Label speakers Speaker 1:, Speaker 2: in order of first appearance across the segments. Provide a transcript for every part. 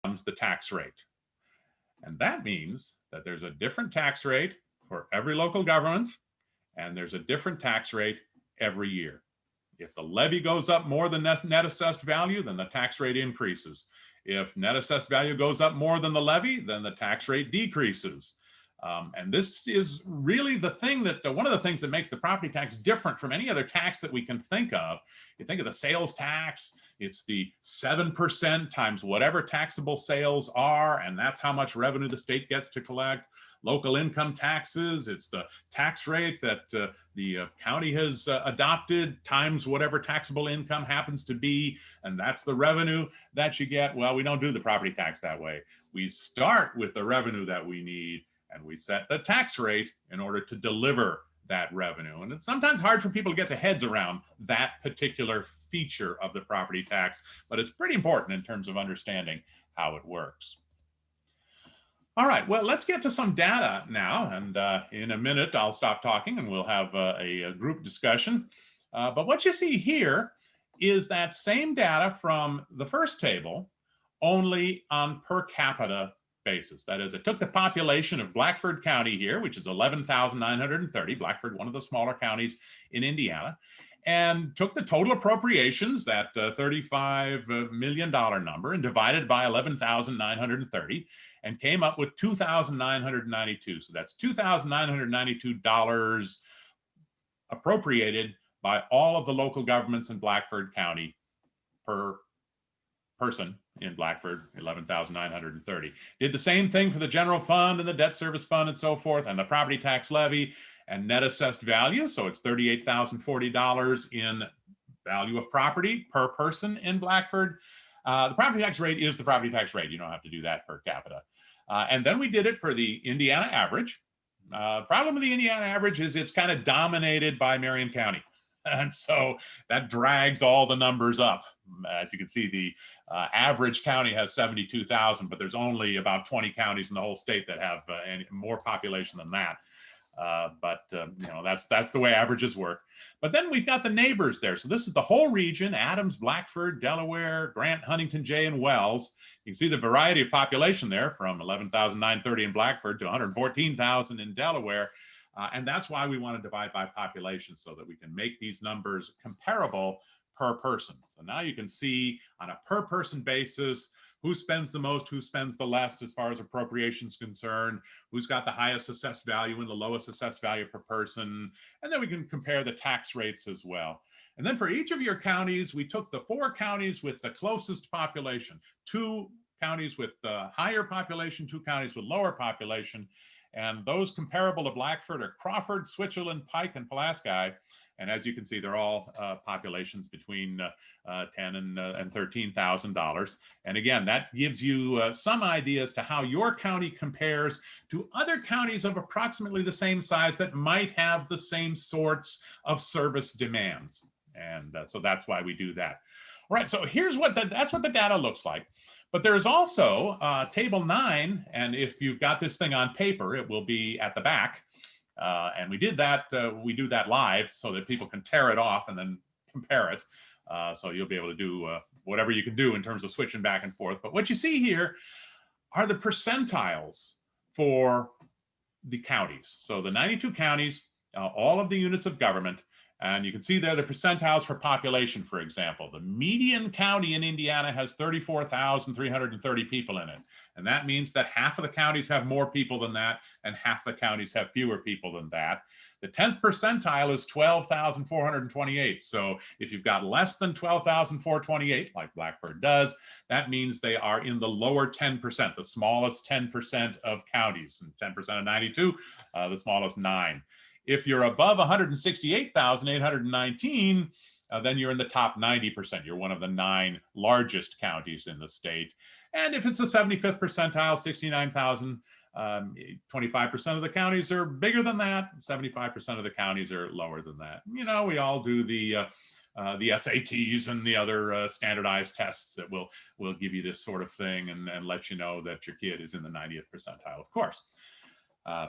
Speaker 1: comes the tax rate. And that means that there's a different tax rate for every local government, and there's a different tax rate every year. If the levy goes up more than net assessed value, then the tax rate increases. If net assessed value goes up more than the levy, then the tax rate decreases. And this is really the thing that one of the things that makes the property tax different from any other tax that we can think of. You think of the sales tax, it's the 7% times whatever taxable sales are, and that's how much revenue the state gets to collect. Local income taxes, it's the tax rate that the county has adopted times whatever taxable income happens to be, and that's the revenue that you get. Well, we don't do the property tax that way. We start with the revenue that we need, and we set the tax rate in order to deliver that revenue. And it's sometimes hard for people to get their heads around that particular feature of the property tax, but it's pretty important in terms of understanding how it works. All right, well, let's get to some data now. And in a minute, I'll stop talking and we'll have a group discussion. But what you see here is that same data from the first table, only on per capita basis. That is, it took the population of Blackford County here, which is 11,930, Blackford, one of the smaller counties in Indiana, and took the total appropriations, that $35 million number, and divided by 11,930, and came up with $2,992. So that's $2,992 appropriated by all of the local governments in Blackford County per person in Blackford, 11,930. Did the same thing for the general fund and the debt service fund and so forth, and the property tax levy and net assessed value. So it's $38,040 in value of property per person in Blackford. The property tax rate is the property tax rate. You don't have to do that per capita. And then we did it for the Indiana average. Problem with the Indiana average is it's kind of dominated by Marion County. And so that drags all the numbers up. As you can see, the average county has 72,000, but there's only about 20 counties in the whole state that have more population than that. You know, that's the way averages work. But then we've got the neighbors there. So this is the whole region: Adams, Blackford, Delaware, Grant, Huntington, Jay, and Wells. You can see the variety of population there, from 11,930 in Blackford to 114,000 in Delaware. And that's why we want to divide by population, so that we can make these numbers comparable per person. So now you can see on a per person basis who spends the most, who spends the least as far as appropriations concerned, who's got the highest assessed value and the lowest assessed value per person. And then we can compare the tax rates as well. And then for each of your counties, we took the 4 counties with the closest population, 2 counties with higher population, 2 counties with lower population. And those comparable to Blackford are Crawford, Switzerland, Pike, and Pulaski. And as you can see, they're all populations between $10,000 and $13,000. And again, that gives you some idea as to how your county compares to other counties of approximately the same size that might have the same sorts of service demands. And so that's why we do that. All right, so here's that's what the data looks like. But there's also table 9, and if you've got this thing on paper, it will be at the back. And we do that live so that people can tear it off and then compare it. So you'll be able to do whatever you can do in terms of switching back and forth. But what you see here are the percentiles for the counties. So the 92 counties, all of the units of government. And you can see there the percentiles for population, for example. The median county in Indiana has 34,330 people in it. And that means that half of the counties have more people than that, and half the counties have fewer people than that. The 10th percentile is 12,428. So if you've got less than 12,428, like Blackford does, that means they are in the lower 10%, the smallest 10% of counties. And 10% of 92, the smallest 9. If you're above 168,819, then you're in the top 90%. You're one of the 9 largest counties in the state. And if it's the 75th percentile, 69,000, 25% of the counties are bigger than that. 75% of the counties are lower than that. You know, we all do the SATs and the other standardized tests that will give you this sort of thing and let you know that your kid is in the 90th percentile, of course.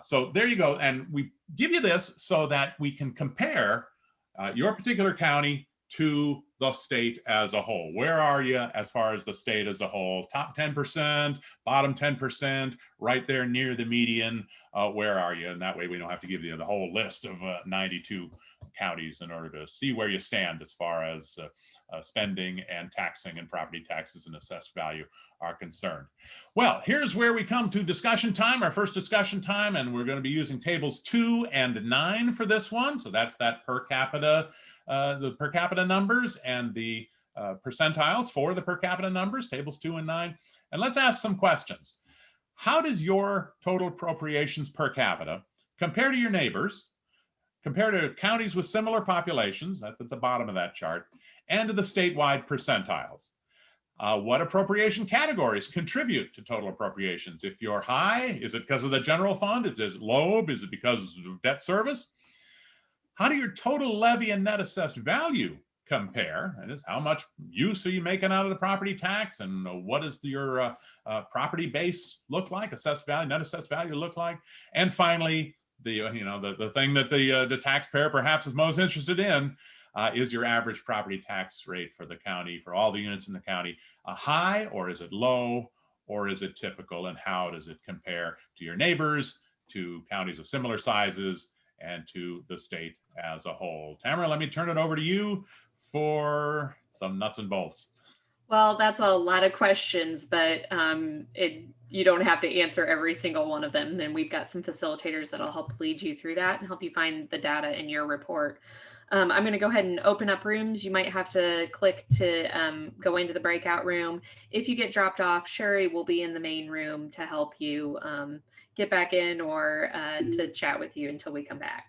Speaker 1: So there you go. And we give you this so that we can compare your particular county to the state as a whole. Where are you as far as the state as a whole? Top 10%, bottom 10%, right there near the median. Where are you? And that way we don't have to give you the whole list of 92 counties in order to see where you stand as far as spending and taxing and property taxes and assessed value are concerned. Well, here's where we come to discussion time, our first discussion time, and we're going to be using tables 2 and 9 for this one. So that's that per capita, the per capita numbers and the percentiles for the per capita numbers, tables 2 and 9. And let's ask some questions. How does your total appropriations per capita compare to your neighbors, compare to counties with similar populations, that's at the bottom of that chart, and to the statewide percentiles? What appropriation categories contribute to total appropriations? If you're high, is it because of the general fund? Is it low? Is it because of debt service? How do your total levy and net assessed value compare? That is, how much use are you making out of the property tax, and what does your property base look like? Assessed value, net assessed value look like? And finally, the thing that the taxpayer perhaps is most interested in is your average property tax rate for the county, for all the units in the county, high, or is it low, or is it typical, and how does it compare to your neighbors, to counties of similar sizes, and to the state as a whole? Tamara, let me turn it over to you for some nuts and bolts.
Speaker 2: Well, that's a lot of questions, but you don't have to answer every single one of them. And we've got some facilitators that'll help lead you through that and help you find the data in your report. I'm going to go ahead and open up rooms. You might have to click to go into the breakout room. If you get dropped off, Sherry will be in the main room to help you get back in or to chat with you until we come back.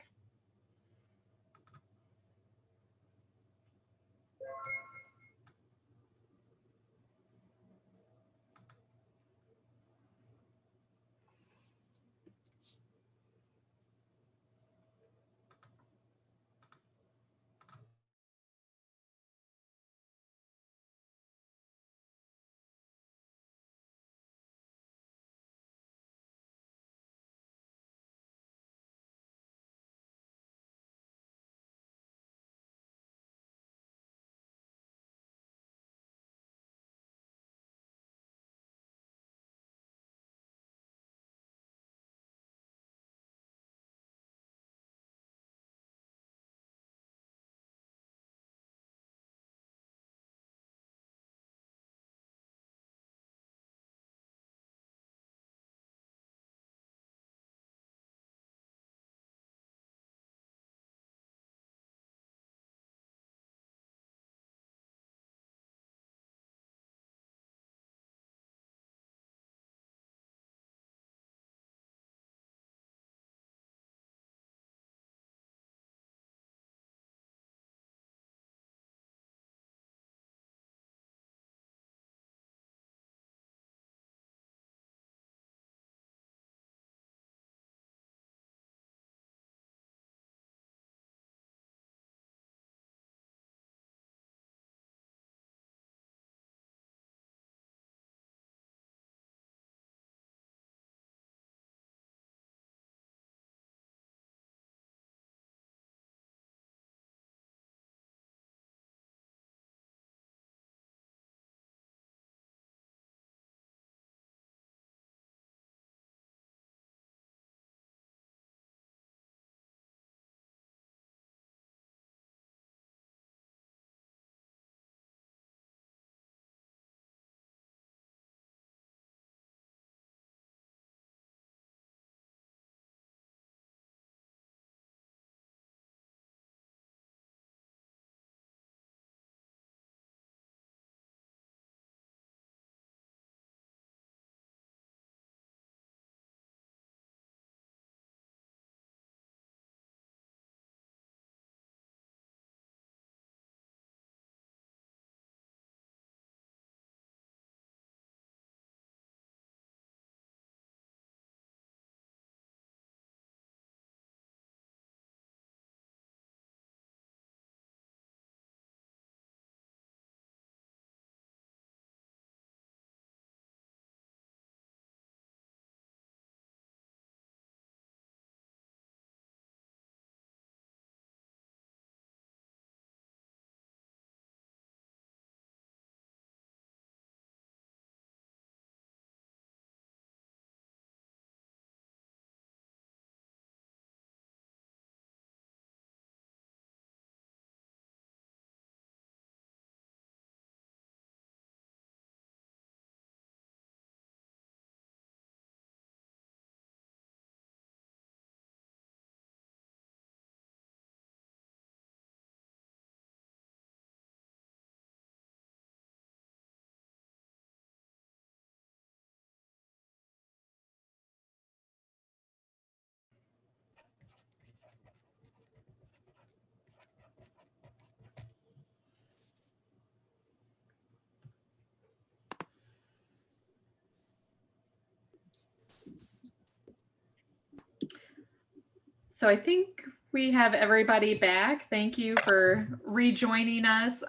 Speaker 2: So I think we have everybody back. Thank you for rejoining us.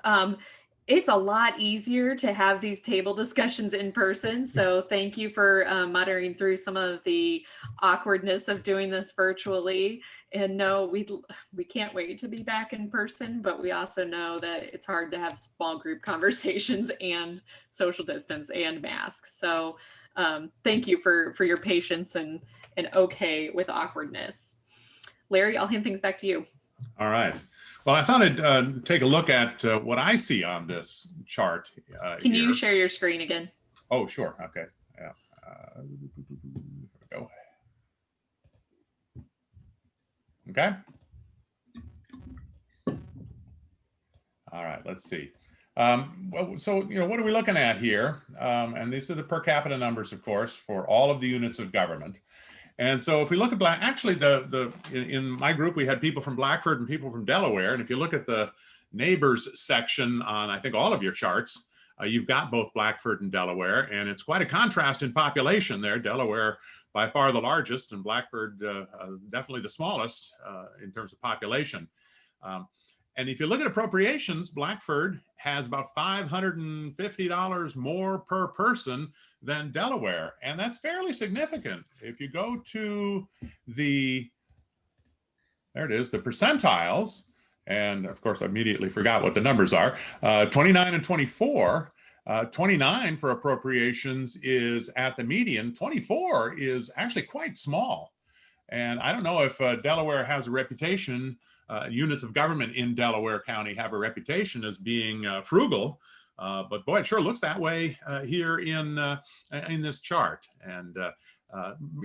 Speaker 2: It's a lot easier to have these table discussions in person. So thank you for muttering through some of the awkwardness of doing this virtually. And no, we can't wait to be back in person, but we also know that it's hard to have small group conversations and social distance and masks. So thank you for your patience and okay with awkwardness. Larry, I'll hand things back to you.
Speaker 1: All right. Well, I thought I'd take a look at what I see on this chart.
Speaker 2: Can
Speaker 1: here.
Speaker 2: you share your screen again?
Speaker 1: Oh, sure. Okay. Yeah. Here we go. Okay. All right. Let's see. So, what are we looking at here? And these are the per capita numbers, of course, for all of the units of government. And so if we look at actually in my group, we had people from Blackford and people from Delaware. And if you look at the neighbors section on, I think, all of your charts, you've got both Blackford and Delaware, and it's quite a contrast in population there. Delaware by far the largest, and Blackford definitely the smallest in terms of population. And if you look at appropriations, Blackford has about $550 more per person than Delaware, and that's fairly significant. If you go to there it is, the percentiles, and of course I immediately forgot what the numbers are, 29 and 24, 29 for appropriations is at the median, 24 is actually quite small. And I don't know if Delaware has a reputation, units of government in Delaware County have a reputation as being frugal, but boy, it sure looks that way here in this chart. And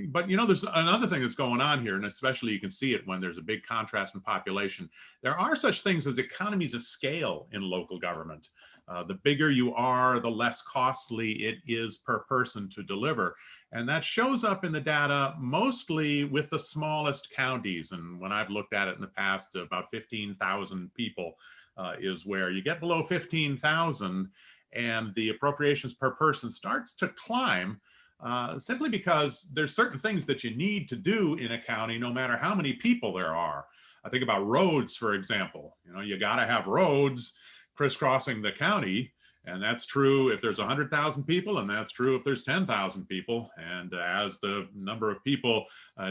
Speaker 1: but there's another thing that's going on here, and especially you can see it when there's a big contrast in population. There are such things as economies of scale in local government. The bigger you are, the less costly it is per person to deliver. And that shows up in the data mostly with the smallest counties. And when I've looked at it in the past, about 15,000 people is where you get below 15,000 and the appropriations per person starts to climb simply because there's certain things that you need to do in a county no matter how many people there are. I think about roads, for example. You got to have roads crisscrossing the county, and that's true if there's 100,000 people, and that's true if there's 10,000 people. And as the number of people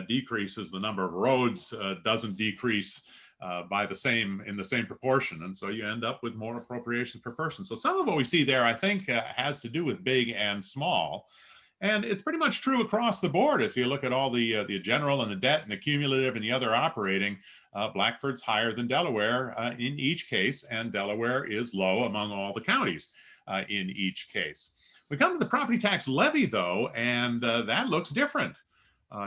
Speaker 1: decreases, the number of roads doesn't decrease in the same proportion, and so you end up with more appropriations per person. So some of what we see there, I think, has to do with big and small. And it's pretty much true across the board. If you look at all the general and the debt and the cumulative and the other operating, Blackford's higher than Delaware in each case, and Delaware is low among all the counties in each case. We come to the property tax levy, though, and that looks different.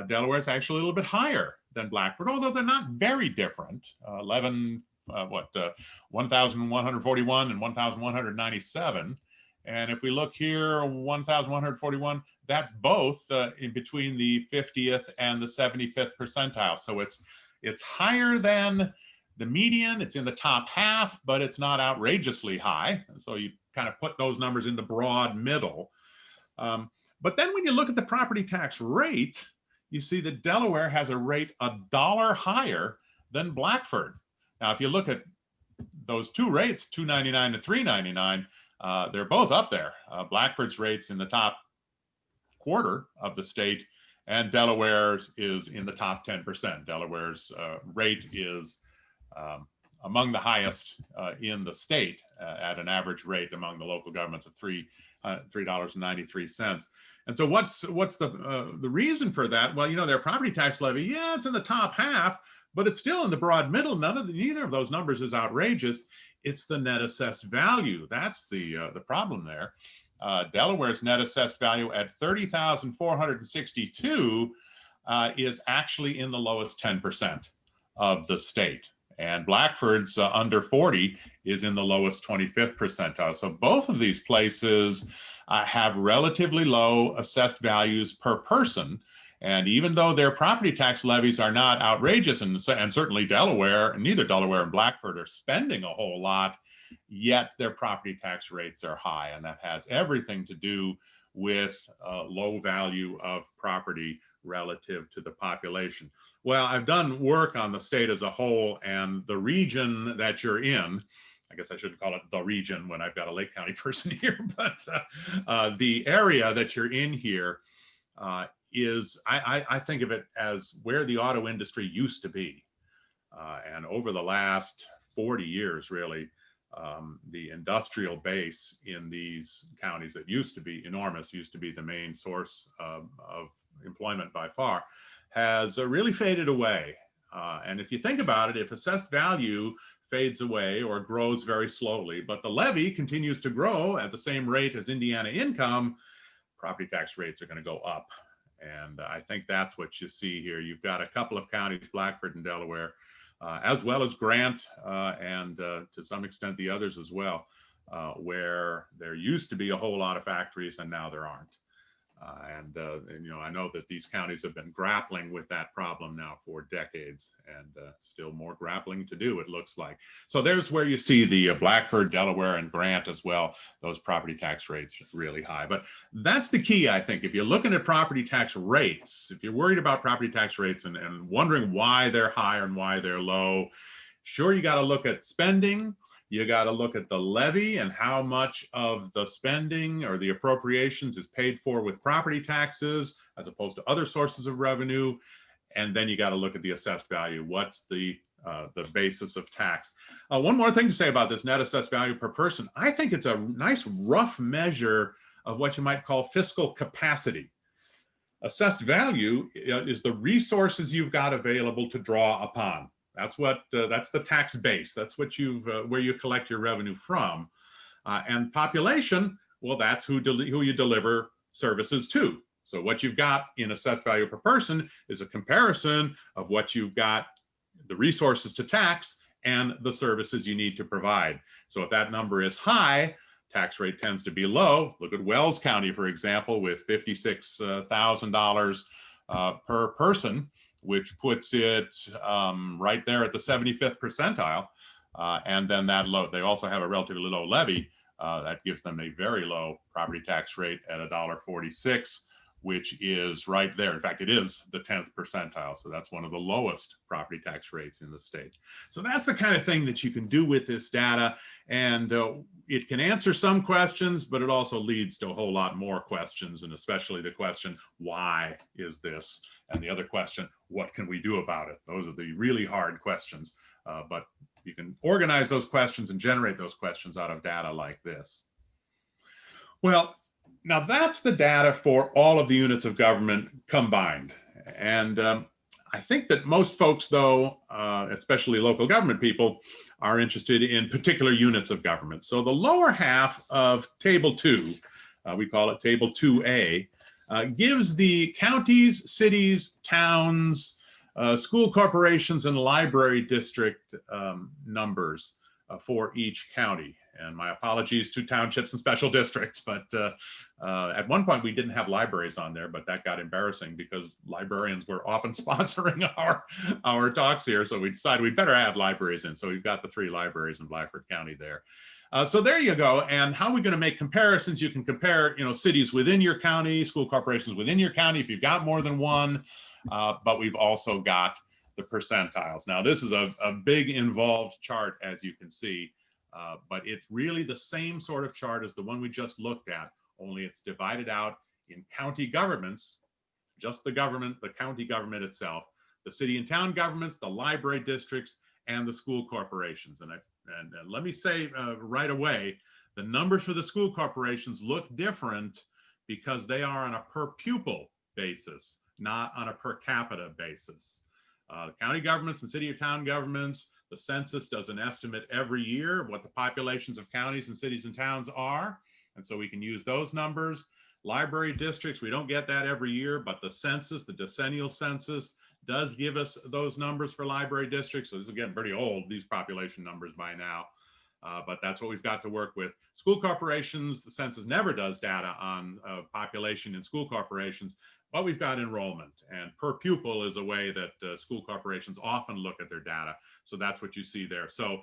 Speaker 1: Delaware is actually a little bit higher than Blackford, although they're not very different. 1,141 and 1,197. And if we look here, 1,141, that's both in between the 50th and the 75th percentile. So it's higher than the median. It's in the top half, but it's not outrageously high. So you kind of put those numbers in the broad middle. But then when you look at the property tax rate, you see that Delaware has a rate $1 higher than Blackford. Now, if you look at those two rates, $2.99 to $3.99, they're both up there. Blackford's rate's in the top quarter of the state, and Delaware's is in the top 10%. Delaware's rate is among the highest in the state at an average rate among the local governments of $3.93. And so what's the reason for that? Well, their property tax levy, yeah, it's in the top half, but it's still in the broad middle. Neither of those numbers is outrageous. It's the net assessed value. That's the problem there. Delaware's net assessed value at $30,462 is actually in the lowest 10% of the state. And Blackford's under 40 is in the lowest 25th percentile. So both of these places have relatively low assessed values per person. And even though their property tax levies are not outrageous, and certainly neither Delaware and Blackford are spending a whole lot, yet their property tax rates are high. And that has everything to do with low value of property relative to the population. Well, I've done work on the state as a whole, and the region that you're in, I guess I shouldn't call it the region when I've got a Lake County person here, but the area that you're in here is, I think of it as where the auto industry used to be. And over the last 40 years, really, the industrial base in these counties that used to be enormous, used to be the main source of employment by far, has really faded away. And if you think about it, if assessed value fades away or grows very slowly, but the levy continues to grow at the same rate as Indiana income, property tax rates are going to go up. And I think that's what you see here. You've got a couple of counties, Blackford and Delaware, as well as Grant, and to some extent the others as well, where there used to be a whole lot of factories and now there aren't. And you know, I know that these counties have been grappling with that problem now for decades, and still more grappling to do, it looks like. So there's where you see the Blackford, Delaware, and Grant as well, those property tax rates really high. But that's the key, I think. If you're looking at property tax rates, if you're worried about property tax rates and wondering why they're high and why they're low, sure, you got to look at spending. You got to look at the levy and how much of the spending or the appropriations is paid for with property taxes as opposed to other sources of revenue. And then you got to look at the assessed value. What's the basis of tax? One more thing to say about this net assessed value per person. I think it's a nice rough measure of what you might call fiscal capacity. Assessed value is the resources you've got available to draw upon. That's what that's the tax base. That's what where you collect your revenue from. And population, well, that's who you deliver services to. So what you've got in assessed value per person is a comparison of what you've got, the resources to tax and the services you need to provide. So if that number is high, tax rate tends to be low. Look at Wells County, for example, with $56,000 per person, which puts it right there at the 75th percentile. And then that low, they also have a relatively low levy. That gives them a very low property tax rate at $1.46, which is right there. In fact, it is the 10th percentile. So that's one of the lowest property tax rates in the state. So that's the kind of thing that you can do with this data. And it can answer some questions, but it also leads to a whole lot more questions, and especially the question, why is this? And the other question, what can we do about it? Those are the really hard questions, but you can organize those questions and generate those questions out of data like this. Well, now that's the data for all of the units of government combined. And I think that most folks, though, especially local government people, are interested in particular units of government. So the lower half of Table 2, we call it Table 2A, gives the counties, cities, towns, school corporations, and library district numbers for each county. And my apologies to townships and special districts, but at one point we didn't have libraries on there, but that got embarrassing because librarians were often sponsoring our talks here. So we decided we'd better add libraries in. So we've got the 3 libraries in Blackford County there. So there you go. And how are we going to make comparisons? You can compare, cities within your county, school corporations within your county if you've got more than one, but we've also got the percentiles. Now, this is a big involved chart, as you can see, but it's really the same sort of chart as the one we just looked at, only it's divided out in county governments, just the government, the county government itself, the city and town governments, the library districts, and the school corporations. And let me say right away, the numbers for the school corporations look different because they are on a per pupil basis, not on a per capita basis. County governments and city or town governments, the census does an estimate every year of what the populations of counties and cities and towns are. And so we can use those numbers. Library districts, we don't get that every year, but the census, the decennial census, does give us those numbers for library districts. So this is getting pretty old, these population numbers by now, but that's what we've got to work with. School corporations, the census never does data on population in school corporations, but we've got enrollment, and per pupil is a way that school corporations often look at their data. So that's what you see there. So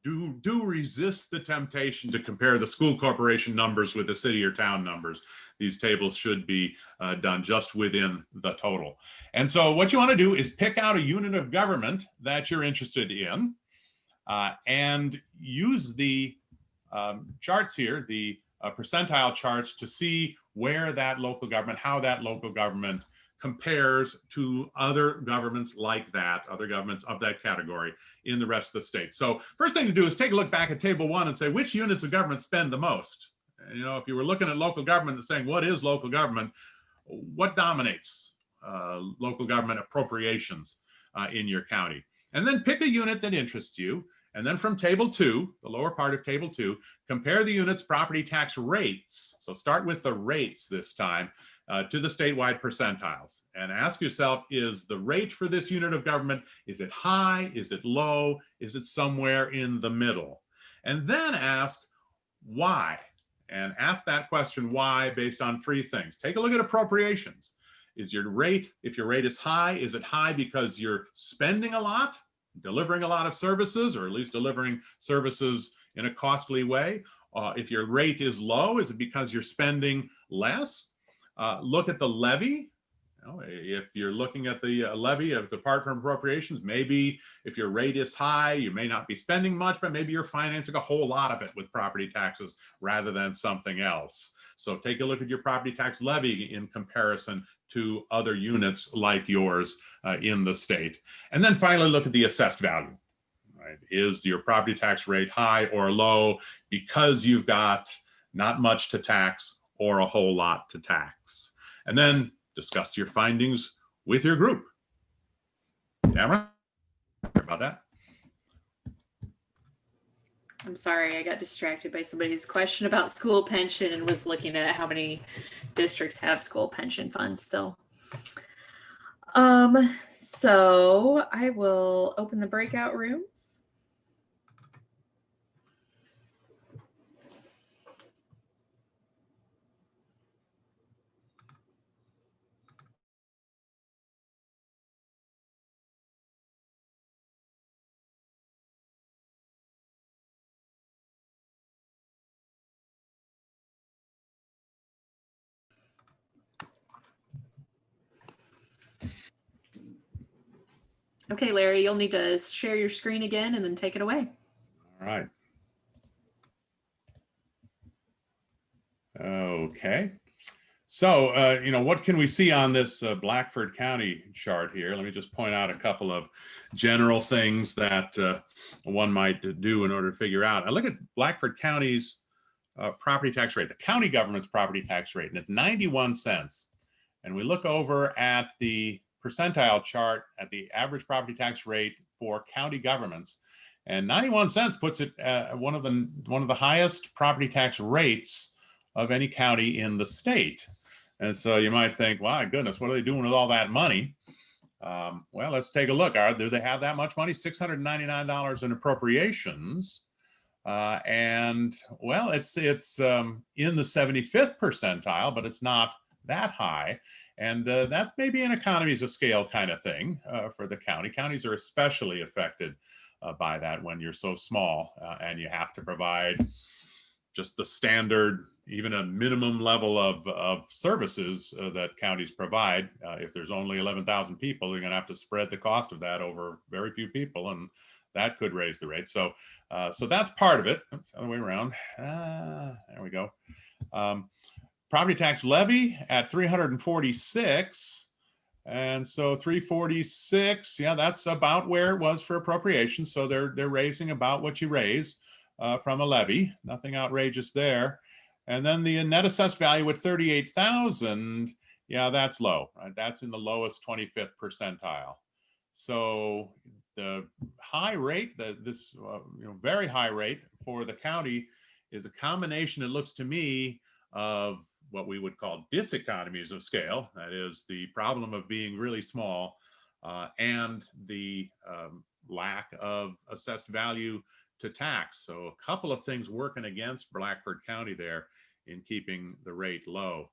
Speaker 1: do resist the temptation to compare the school corporation numbers with the city or town numbers. These tables should be done just within the total. And so what you want to do is pick out a unit of government that you're interested in and use the charts here, the percentile charts, to see where that local government, how that local government compares to other governments like that, other governments of that category in the rest of the state. So first thing to do is take a look back at table 1 and say, which units of government spend the most? And, you know, if you were looking at local government and saying, what is local government? What dominates local government appropriations in your county? And then pick a unit that interests you. And then from table 2, the lower part of table 2, compare the unit's property tax rates. So start with the rates this time to the statewide percentiles, and ask yourself, is the rate for this unit of government, is it high? Is it low? Is it somewhere in the middle? And then ask why, and ask that question why based on 3 things. Take a look at appropriations. Is your rate, if your rate is high, is it high because you're spending a lot, delivering a lot of services, or at least delivering services in a costly way? If your rate is low, is it because you're spending less? Look at the levy. You know, if you're looking at the levy apart from appropriations, maybe if your rate is high, you may not be spending much, but maybe you're financing a whole lot of it with property taxes rather than something else. So take a look at your property tax levy in comparison to other units like yours in the state. And then finally, look at the assessed value. Right? Is your property tax rate high or low because you've got not much to tax or a whole lot to tax? And then discuss your findings with your group. Tamara, sorry about that.
Speaker 2: I'm sorry, I got distracted by somebody's question about school pension and was looking at how many districts have school pension funds still. So I will open the breakout rooms. Okay, Larry, you'll need to share your screen again and then take it away.
Speaker 1: All right. Okay. So, you know, what can we see on this Blackford County chart here? Let me just point out a couple of general things that one might do in order to figure out. I look at Blackford County's property tax rate, the county government's property tax rate, and it's 91 cents. And we look over at the percentile chart at the average property tax rate for county governments, and 91 cents puts it one of the highest property tax rates of any county in the state. And so you might think, my goodness, what are they doing with all that money? Well, let's take a look. Do they have that much money? $699 in appropriations. And well, it's in the 75th percentile, but it's not that high. And that's maybe an economies of scale kind of thing for the county. Counties are especially affected by that when you're so small and you have to provide just the standard, even a minimum level of services that counties provide. If there's only 11,000 people, you're going to have to spread the cost of that over very few people, and that could raise the rate. So, so that's part of it. That's the other way around. There we go. Property tax levy at 346. And so 346, yeah, that's about where it was for appropriation. So they're raising about what you raise from a levy. Nothing outrageous there. And then the net assessed value at 38,000, yeah, that's low, right? That's in the lowest 25th percentile. So the high rate, this very high rate for the county is a combination, it looks to me, of what we would call diseconomies of scale. That is the problem of being really small and the lack of assessed value to tax. So a couple of things working against Blackford County there in keeping the rate low.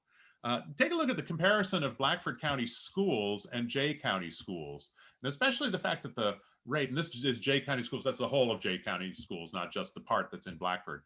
Speaker 1: Take a look at the comparison of Blackford County schools and Jay County schools, and especially the fact that the rate, and this is Jay County schools, that's the whole of Jay County schools, not just the part that's in Blackford.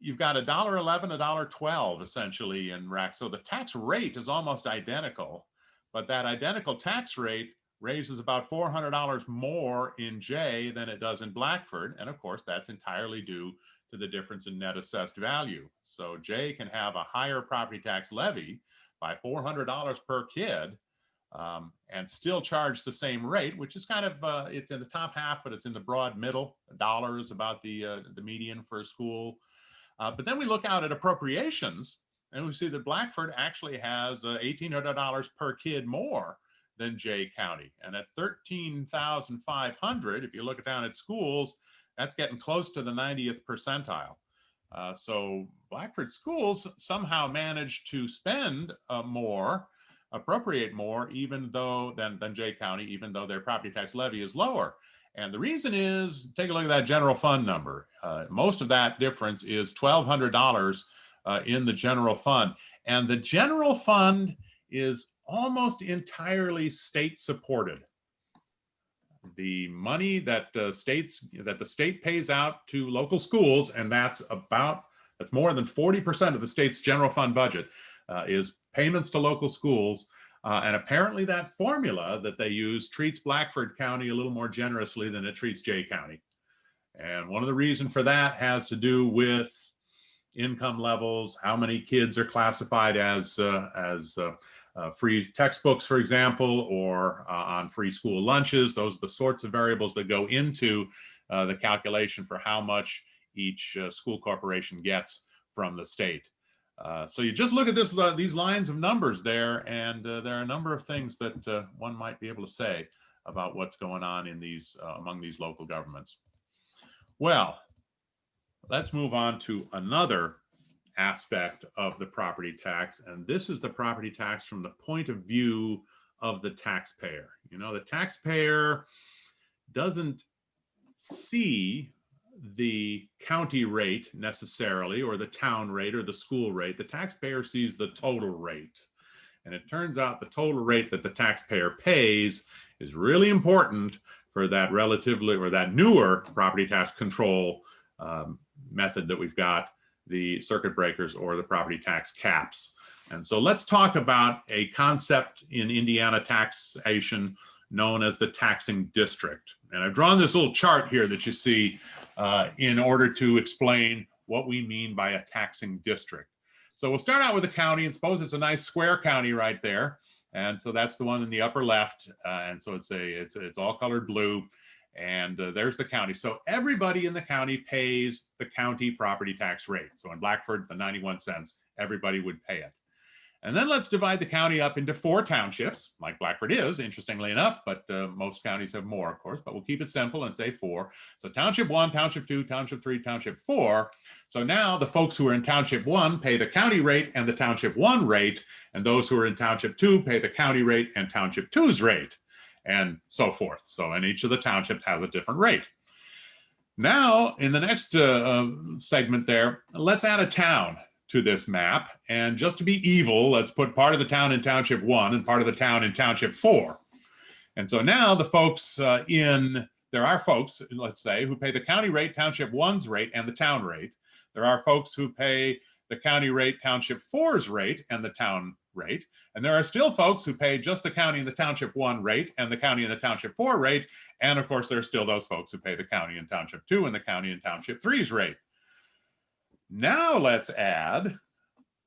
Speaker 1: You've got $1.11, $1.12 essentially in RAC. So the tax rate is almost identical, but that identical tax rate raises about $400 more in Jay than it does in Blackford. And of course, that's entirely due to the difference in net assessed value. So Jay can have a higher property tax levy by $400 per kid and still charge the same rate, which is kind of, it's in the top half, but it's in the broad middle. $1 is about the median for a school. But then we look out at appropriations and we see that Blackford actually has $1,800 per kid more than Jay County. And at $13,500, if you look down at schools, that's getting close to the 90th percentile. So Blackford schools somehow managed to spend more, appropriate more, even though than Jay County, even though their property tax levy is lower. And the reason is, take a look at that general fund number. Most of that difference is $1,200 in the general fund. And the general fund is almost entirely state supported. The money that the state pays out to local schools, and that's more than 40% of the state's general fund budget, is payments to local schools. And apparently that formula that they use treats Blackford County a little more generously than it treats Jay County. And one of the reasons for that has to do with income levels, how many kids are classified as free textbooks, for example, or on free school lunches. Those are the sorts of variables that go into the calculation for how much each school corporation gets from the state. So you just look at these lines of numbers there, and there are a number of things that one might be able to say about what's going on in these among these local governments. Well, let's move on to another aspect of the property tax, and this is the property tax from the point of view of the taxpayer. You know, the taxpayer doesn't see the county rate necessarily, or the town rate, or the school rate. The taxpayer sees the total rate. And it turns out the total rate that the taxpayer pays is really important for that relatively, or that newer property tax control method that we've got, the circuit breakers or the property tax caps. And so let's talk about a concept in Indiana taxation known as the taxing district. And I've drawn this little chart here that you see in order to explain what we mean by a taxing district. So we'll start out with the county, and suppose it's a nice square county right there. And so that's the one in the upper left. And so it's all colored blue. And there's the county. So everybody in the county pays the county property tax rate. So in Blackford, the 91 cents, everybody would pay it. And then let's divide the county up into 4 townships, like Blackford is, interestingly enough, but most counties have more, of course, but we'll keep it simple and say 4. So Township 1, Township 2, Township 3, Township 4. So now the folks who are in Township 1 pay the county rate and the Township 1 rate, and those who are in Township 2 pay the county rate and Township 2's rate, and so forth. So, and each of the townships has a different rate. Now, in the next segment there, let's add a town to this map. And just to be evil, let's put part of the town in Township 1 and part of the town in Township 4. And so now the folks there are folks, let's say, who pay the county rate, Township 1's rate, and the town rate. There are folks who pay the county rate, Township 4's rate, and the town rate. And there are still folks who pay just the county and the Township 1 rate and the county and the Township 4 rate. And of course, there are still those folks who pay the county and Township 2 and the county and Township 3's rate. Now let's add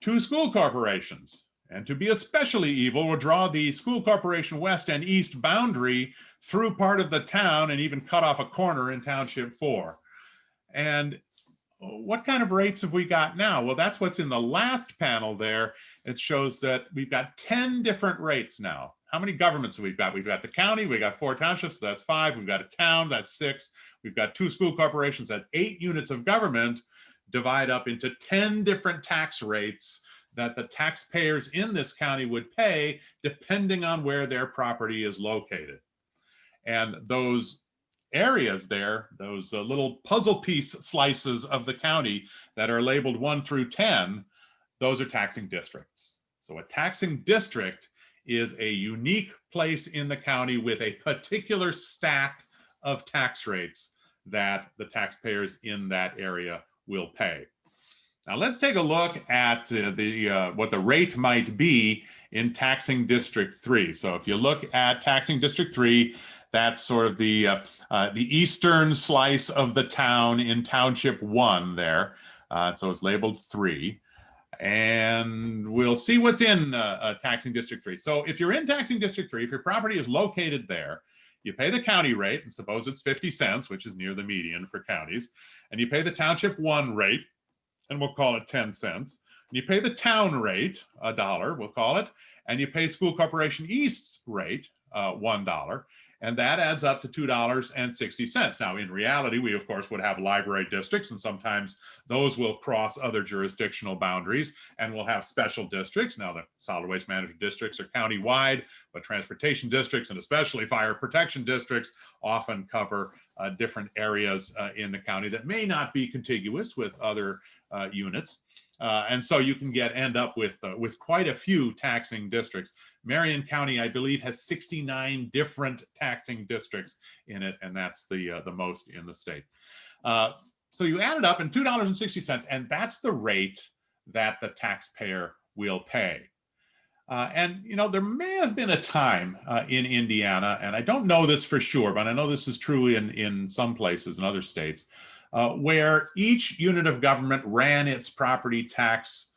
Speaker 1: 2 school corporations. And to be especially evil, we'll draw the school corporation west and east boundary through part of the town and even cut off a corner in Township 4. And what kind of rates have we got now? Well, that's what's in the last panel there. It shows that we've got 10 different rates now. How many governments have we got? We've got the county, we've got 4 townships, so that's 5. We've got a town, that's 6. We've got 2 school corporations, that's 8 units of government, divide up into 10 different tax rates that the taxpayers in this county would pay depending on where their property is located. And those areas there, those little puzzle piece slices of the county that are labeled 1 through 10, those are taxing districts. So a taxing district is a unique place in the county with a particular stack of tax rates that the taxpayers in that area will pay. Now let's take a look at what the rate might be in taxing district 3. So if you look at taxing district 3, that's sort of the eastern slice of the town in township 1 there. So it's labeled 3. And we'll see what's in taxing district 3. So if you're in taxing district 3, if your property is located there, you pay the county rate, and suppose it's 50 cents, which is near the median for counties, and you pay the township 1 rate, and we'll call it 10 cents. And you pay the town rate, $1, we'll call it, and you pay School Corporation East's rate, $1. And that adds up to $2.60. Now, in reality, we, of course, would have library districts, and sometimes those will cross other jurisdictional boundaries, and we'll have special districts. Now, the solid waste management districts are county-wide, but transportation districts, and especially fire protection districts, often cover different areas in the county that may not be contiguous with other units. And so you can end up with quite a few taxing districts. Marion County, I believe, has 69 different taxing districts in it, and that's the most in the state. So you add it up in $2.60, and that's the rate that the taxpayer will pay. And, you know, there may have been a time in Indiana, and I don't know this for sure, but I know this is true in some places in other states, where each unit of government ran its property tax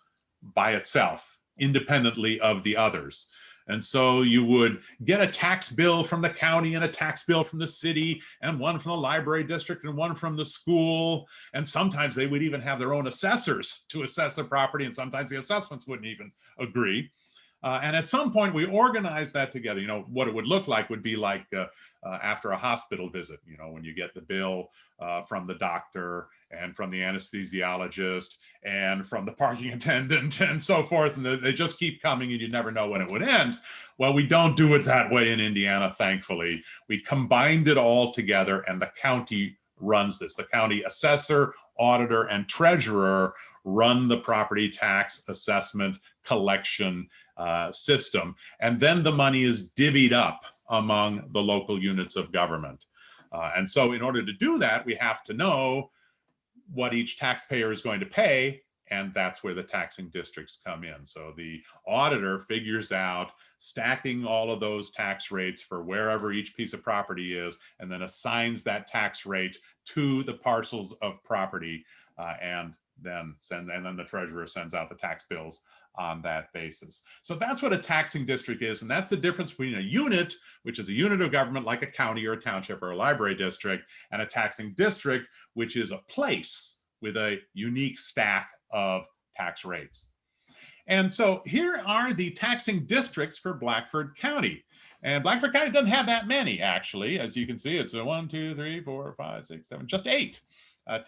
Speaker 1: by itself, independently of the others. And so you would get a tax bill from the county and a tax bill from the city and one from the library district and one from the school. And sometimes they would even have their own assessors to assess the property, and sometimes the assessments wouldn't even agree. And at some point we organized that together. You know, what it would look like would be like after a hospital visit, you know, when you get the bill from the doctor and from the anesthesiologist and from the parking attendant and so forth, and they just keep coming and you never know when it would end. Well, we don't do it that way in Indiana, thankfully. We combined it all together, and the county runs this. The county assessor, auditor, and treasurer run the property tax assessment collection system, and then the money is divvied up among the local units of government. And so in order to do that, we have to know what each taxpayer is going to pay, and that's where the taxing districts come in. So the auditor figures out stacking all of those tax rates for wherever each piece of property is, and then assigns that tax rate to the parcels of property, and then the treasurer sends out the tax bills on that basis. So that's what a taxing district is, and that's the difference between a unit, which is a unit of government like a county or a township or a library district, and a taxing district, which is a place with a unique stack of tax rates. And so here are the taxing districts for Blackford County. And Blackford County doesn't have that many, actually. As you can see, it's a 1, 2, 3, 4, 5, 6, 7, just 8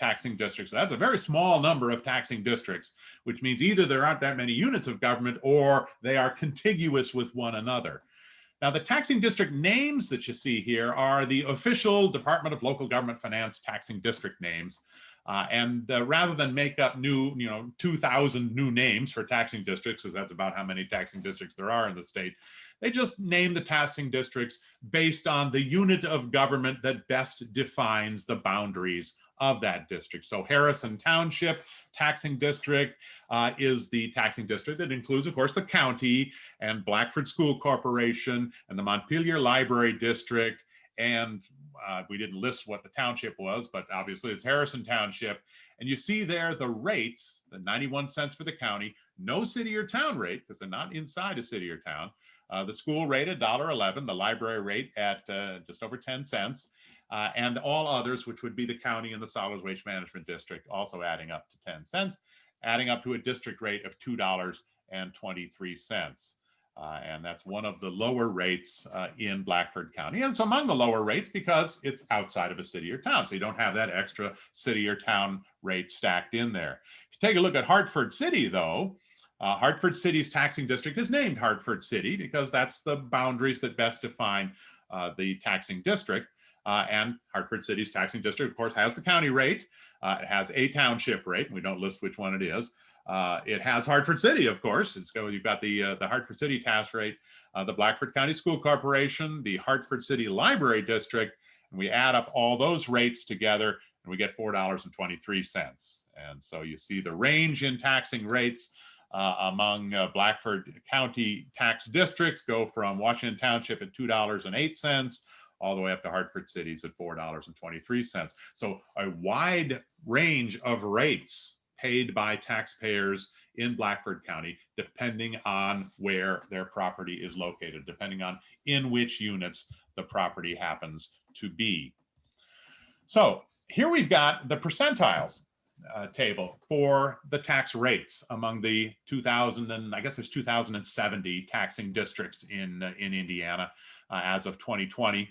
Speaker 1: taxing districts. So that's a very small number of taxing districts, which means either there aren't that many units of government or they are contiguous with one another. Now, the taxing district names that you see here are the official Department of Local Government Finance taxing district names. Rather than make up 2,000 new names for taxing districts, because that's about how many taxing districts there are in the state, they just name the taxing districts based on the unit of government that best defines the boundaries of that district. So Harrison Township taxing district is the taxing district that includes, of course, the county and Blackford School Corporation and the Montpelier Library District. And we didn't list what the township was, but obviously it's Harrison Township. And you see there the rates, the 91 cents for the county, no city or town rate because they're not inside a city or town. The school rate at $1.11, the library rate at just over 10 cents, and all others, which would be the county and the solid waste management district, also adding up to 10 cents, adding up to a district rate of $2.23. And that's one of the lower rates in Blackford County. And it's among the lower rates because it's outside of a city or town. So you don't have that extra city or town rate stacked in there. If you take a look at Hartford City, though, Hartford City's taxing district is named Hartford City because that's the boundaries that best define the taxing district. And Hartford City's taxing district, of course, has the county rate. It has a township rate, and we don't list which one it is. It has Hartford City, of course. You've got the Hartford City tax rate, the Blackford County School Corporation, the Hartford City Library District, and we add up all those rates together and we get $4.23. And so you see the range in taxing rates among Blackford County tax districts go from Washington Township at $2.08 all the way up to Hartford City's at $4.23. So a wide range of rates paid by taxpayers in Blackford County, depending on where their property is located, depending on in which units the property happens to be. So here we've got the percentiles table for the tax rates among the 2,000 and I guess there's 2,070 taxing districts in Indiana as of 2020.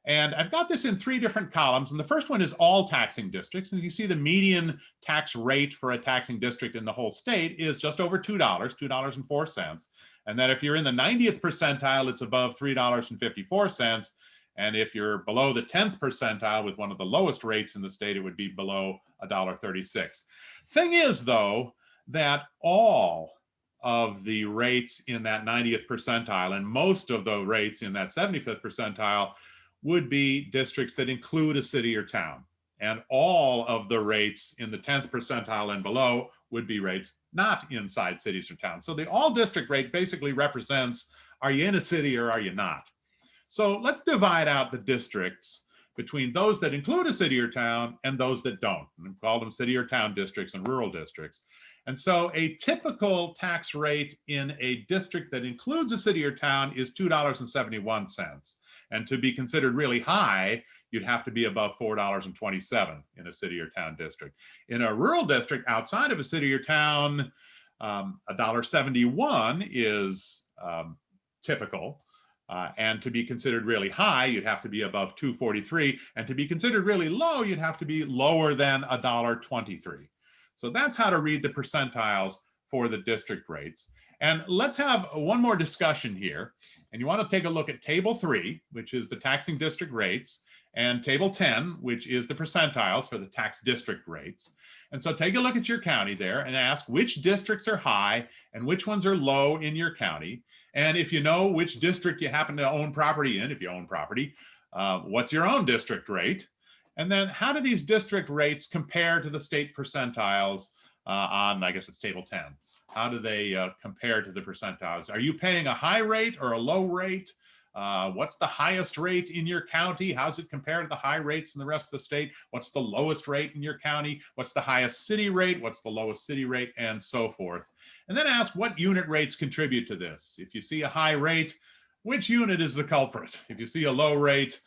Speaker 1: And I've got this in 3 different columns. And the first one is all taxing districts. And you see the median tax rate for a taxing district in the whole state is just over $2, $2.04. And then if you're in the 90th percentile, it's above $3.54. And if you're below the 10th percentile with one of the lowest rates in the state, it would be below $1.36. Thing is, though, that all of the rates in that 90th percentile and most of the rates in that 75th percentile would be districts that include a city or town. And all of the rates in the 10th percentile and below would be rates not inside cities or towns. So the all district rate basically represents, are you in a city or are you not? So let's divide out the districts between those that include a city or town and those that don't. And we call them city or town districts and rural districts. And so a typical tax rate in a district that includes a city or town is $2.71. And to be considered really high, you'd have to be above $4.27 in a city or town district. In a rural district outside of a city or town, $1.71 is typical. And to be considered really high, you'd have to be above $2.43. And to be considered really low, you'd have to be lower than $1.23. So that's how to read the percentiles for the district rates. And let's have one more discussion here. And you want to take a look at table 3, which is the taxing district rates, and table 10, which is the percentiles for the tax district rates. And so take a look at your county there and ask which districts are high and which ones are low in your county. And if you know which district you happen to own property in, if you own property, what's your own district rate? And then how do these district rates compare to the state percentiles on, I guess it's table 10? How do they compare to the percentiles? Are you paying a high rate or a low rate? What's the highest rate in your county? How's it compare to the high rates in the rest of the state? What's the lowest rate in your county? What's the highest city rate? What's the lowest city rate? And so forth. And then ask what unit rates contribute to this. If you see a high rate, which unit is the culprit? If you see a low rate,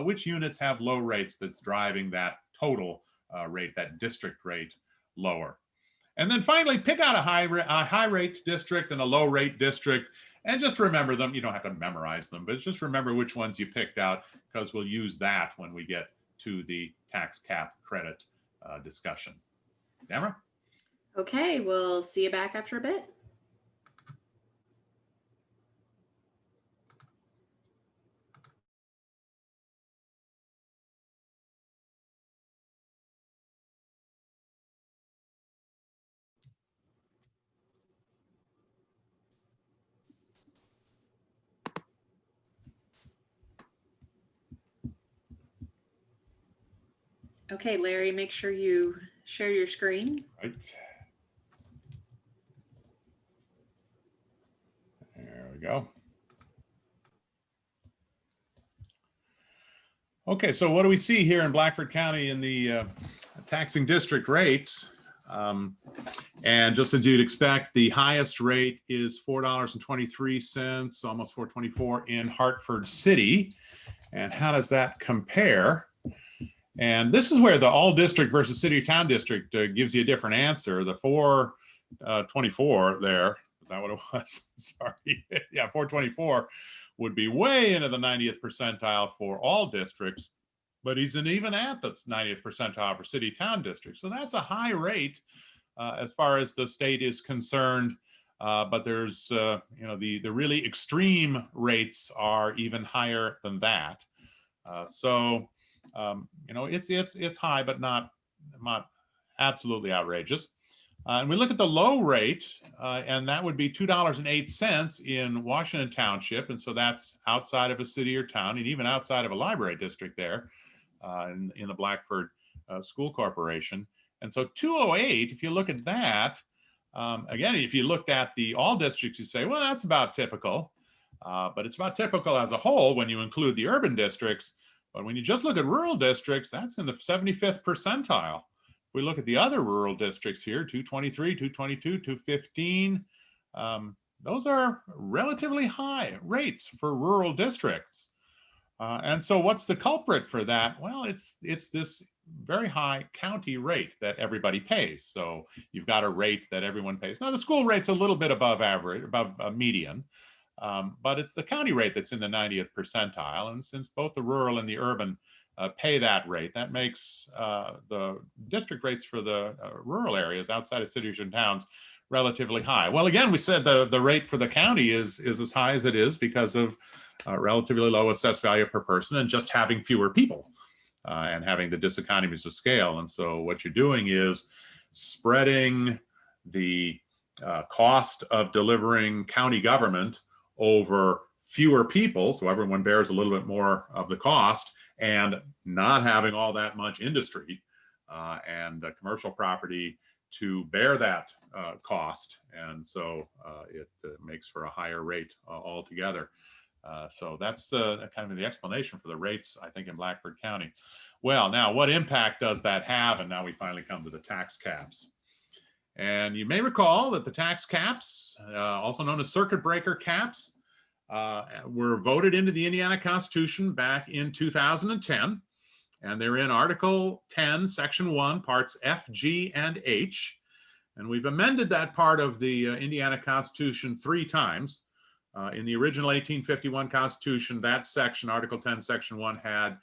Speaker 1: which units have low rates that's driving that total rate, that district rate lower? And then finally, pick out a high rate district and a low rate district, and just remember them. You don't have to memorize them, but just remember which ones you picked out, because we'll use that when we get to the tax cap credit discussion. Tamara?
Speaker 2: Okay, we'll see you back after a bit. Okay, Larry, make sure you share your screen.
Speaker 1: Right. There we go. Okay, so what do we see here in Blackford County in the taxing district rates? And just as you'd expect, the highest rate is $4.23, almost $4.24 in Hartford City. And how does that compare? And this is where the all district versus city or town district gives you a different answer. The 424 there, is that what it was? Sorry. Yeah, 424 would be way into the 90th percentile for all districts, but he's even at the 90th percentile for city town districts. So that's a high rate as far as the state is concerned. But there's, the really extreme rates are even higher than that. It's high, but not absolutely outrageous. And we look at the low rate, and that would be $2.08 in Washington Township. And so that's outside of a city or town, and even outside of a library district there in the Blackford School Corporation. And so 208, if you look at that, again, if you looked at the all districts, you say, well, that's about typical. But it's about typical as a whole when you include the urban districts. But when you just look at rural districts, that's in the 75th percentile. If we look at the other rural districts here, 223, 222, 215, those are relatively high rates for rural districts. And so what's the culprit for that? Well, it's this very high county rate that everybody pays. So you've got a rate that everyone pays. Now the school rate's a little bit above average, above median, but it's the county rate that's in the 90th percentile. And since both the rural and the urban pay that rate, that makes the district rates for the rural areas outside of cities and towns relatively high. Well, again, we said the rate for the county is as high as it is because of relatively low assessed value per person and just having fewer people and having the diseconomies of scale. And so what you're doing is spreading the cost of delivering county government over fewer people, so everyone bears a little bit more of the cost, and not having all that much industry and commercial property to bear that cost. And so it makes for a higher rate altogether. So that's kind of the explanation for the rates, I think, in Blackford County. Well, now what impact does that have? And now we finally come to the tax caps. And you may recall that the tax caps, also known as circuit breaker caps, were voted into the Indiana Constitution back in 2010. And they're in Article 10, Section 1, Parts F, G, and H. And we've amended that part of the Indiana Constitution 3 times. In the original 1851 Constitution, that section, Article 10, Section 1, had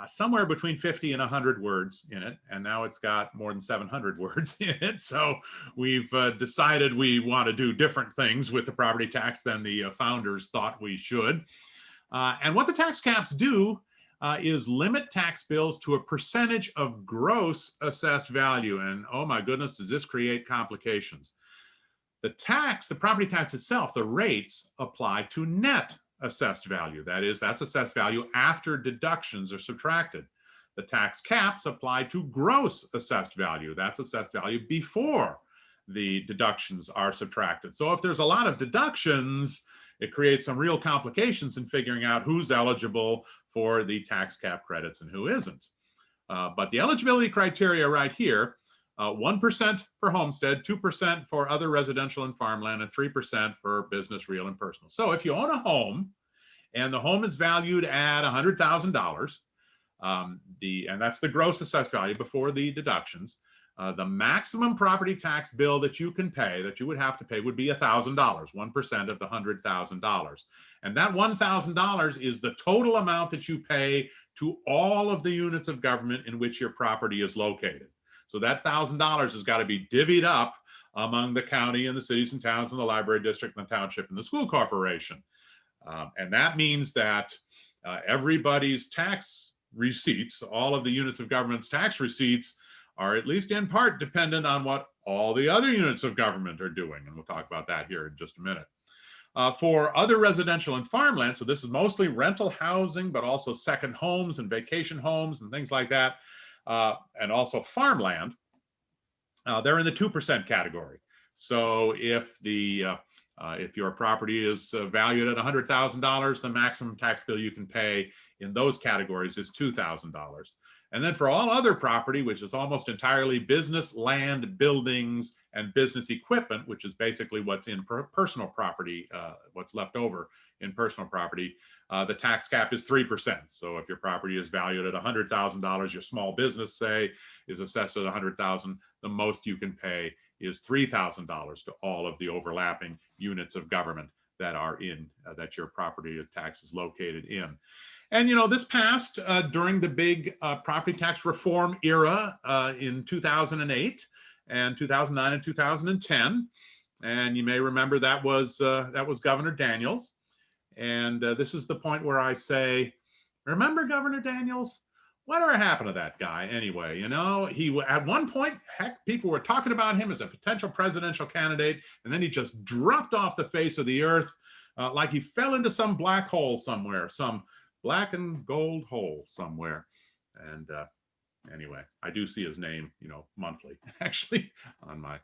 Speaker 1: somewhere between 50 and 100 words in it, and now it's got more than 700 words in it. So we've decided we want to do different things with the property tax than the founders thought we should. And what the tax caps do is limit tax bills to a percentage of gross assessed value. And oh my goodness, does this create complications? The property tax itself, the rates apply to net assessed value. That is, that's assessed value after deductions are subtracted. The tax caps apply to gross assessed value. That's assessed value before the deductions are subtracted. So if there's a lot of deductions, it creates some real complications in figuring out who's eligible for the tax cap credits and who isn't. But the eligibility criteria right here, 1% for homestead, 2% for other residential and farmland, and 3% for business, real, and personal. So if you own a home and the home is valued at $100,000, and that's the gross assessed value before the deductions, the maximum property tax bill that you can pay, that you would have to pay, would be $1,000, 1% of the $100,000. And that $1,000 is the total amount that you pay to all of the units of government in which your property is located. So that $1,000 has got to be divvied up among the county and the cities and towns and the library district and the township and the school corporation. And that means that everybody's tax receipts, all of the units of government's tax receipts, are at least in part dependent on what all the other units of government are doing. And we'll talk about that here in just a minute. For other residential and farmland, so this is mostly rental housing, but also second homes and vacation homes and things like that, and also farmland, they're in the 2% category. So if your property is valued at $100,000, the maximum tax bill you can pay in those categories is $2,000. And then for all other property, which is almost entirely business, land, buildings, and business equipment, which is basically what's in personal property, what's left over in personal property, the tax cap is 3%. So if your property is valued at $100,000, your small business, say, is assessed at $100,000, the most you can pay is $3,000 to all of the overlapping units of government that are in, that your property tax is located in. And, you know, this passed during the big property tax reform era in 2008 and 2009 and 2010. And you may remember that was Governor Daniels. And this is the point where I say, remember Governor Daniels? Whatever happened to that guy anyway? You know, at one point, heck, people were talking about him as a potential presidential candidate, and then he just dropped off the face of the earth like he fell into some black hole somewhere, some black and gold hole somewhere. And anyway, I do see his name, you know, monthly actually on my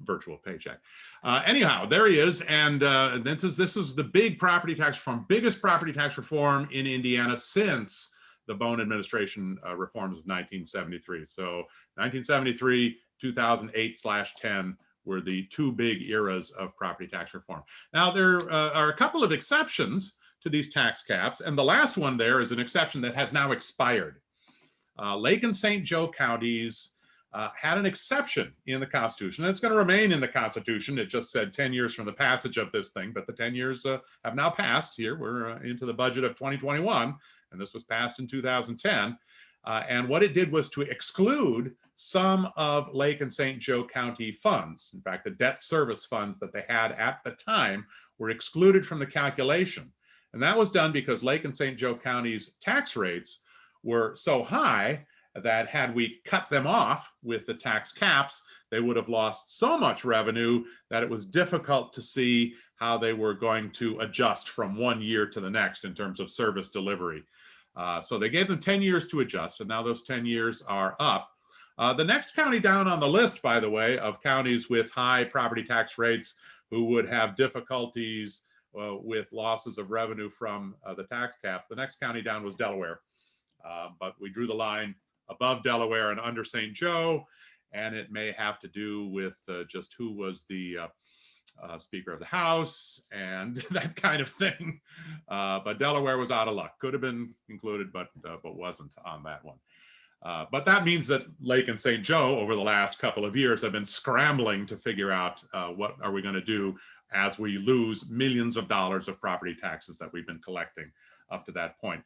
Speaker 1: virtual paycheck. Anyhow, there he is. And this is the big property tax reform, biggest property tax reform in Indiana since the Bone administration reforms of 1973. So 1973, 2008/10 were the two big eras of property tax reform. Now, there are a couple of exceptions to these tax caps, and the last one there is an exception that has now expired. Lake and St. Joe counties had an exception in the Constitution, and it's going to remain in the Constitution. It just said 10 years from the passage of this thing, but the 10 years have now passed here. We're into the budget of 2021, and this was passed in 2010. And what it did was to exclude some of Lake and St. Joe County funds. In fact, the debt service funds that they had at the time were excluded from the calculation. And that was done because Lake and St. Joe County's tax rates were so high that had we cut them off with the tax caps, they would have lost so much revenue that it was difficult to see how they were going to adjust from one year to the next in terms of service delivery. So they gave them 10 years to adjust, and now those 10 years are up. The next county down on the list, by the way, of counties with high property tax rates who would have difficulties with losses of revenue from the tax caps, the next county down was Delaware. But we drew the line above Delaware and under St. Joe, and it may have to do with just who was the Speaker of the House and that kind of thing. But Delaware was out of luck. Could have been included, but wasn't on that one. But that means that Lake and St. Joe over the last couple of years have been scrambling to figure out what are we going to do as we lose millions of dollars of property taxes that we've been collecting up to that point.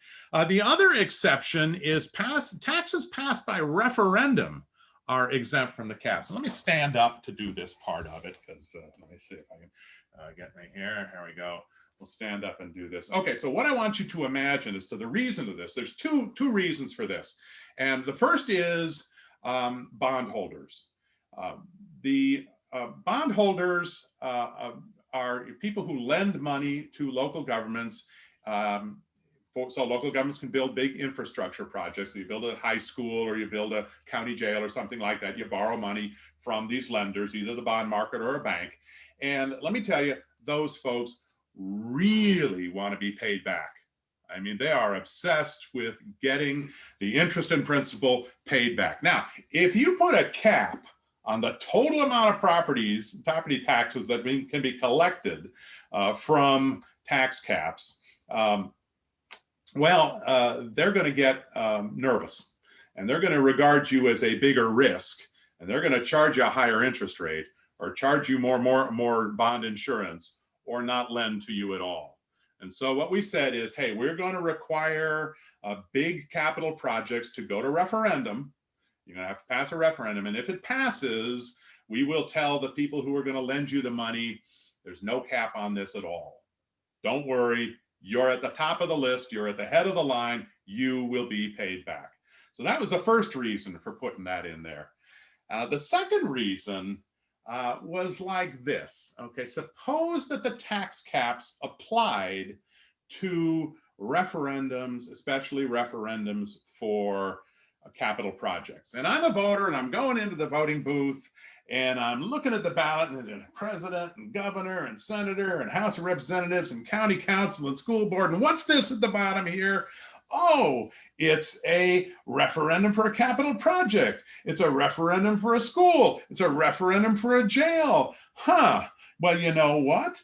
Speaker 1: The other exception is taxes passed by referendum are exempt from the caps. So let me stand up to do this part of it, because let me see if I can get me here. Here we go. We'll stand up and do this. Okay, so what I want you to imagine is to the reason of this. There's two reasons for this. And the first is bondholders. The bondholders are people who lend money to local governments so local governments can build big infrastructure projects. So you build a high school or you build a county jail or something like that. You borrow money from these lenders, either the bond market or a bank. And let me tell you, those folks really want to be paid back. I mean, they are obsessed with getting the interest and principal paid back. Now, if you put a cap on the total amount of property taxes that can be collected from tax caps, they're going to get nervous, and they're going to regard you as a bigger risk, and they're going to charge you a higher interest rate, or charge you more bond insurance, or not lend to you at all. And so what we said is, hey, we're going to require big capital projects to go to referendum. You're going to have to pass a referendum, and if it passes, we will tell the people who are going to lend you the money, there's no cap on this at all. Don't worry. You're at the top of the list. You're at the head of the line. You will be paid back. So that was the first reason for putting that in there. The second reason was like this. Okay, suppose that the tax caps applied to referendums, especially referendums for capital projects. And I'm a voter, and I'm going into the voting booth, and I'm looking at the ballot, and there's a president and governor and senator and House of Representatives and county council and school board. And what's this at the bottom here? Oh, it's a referendum for a capital project. It's a referendum for a school. It's a referendum for a jail. Huh. Well, you know what?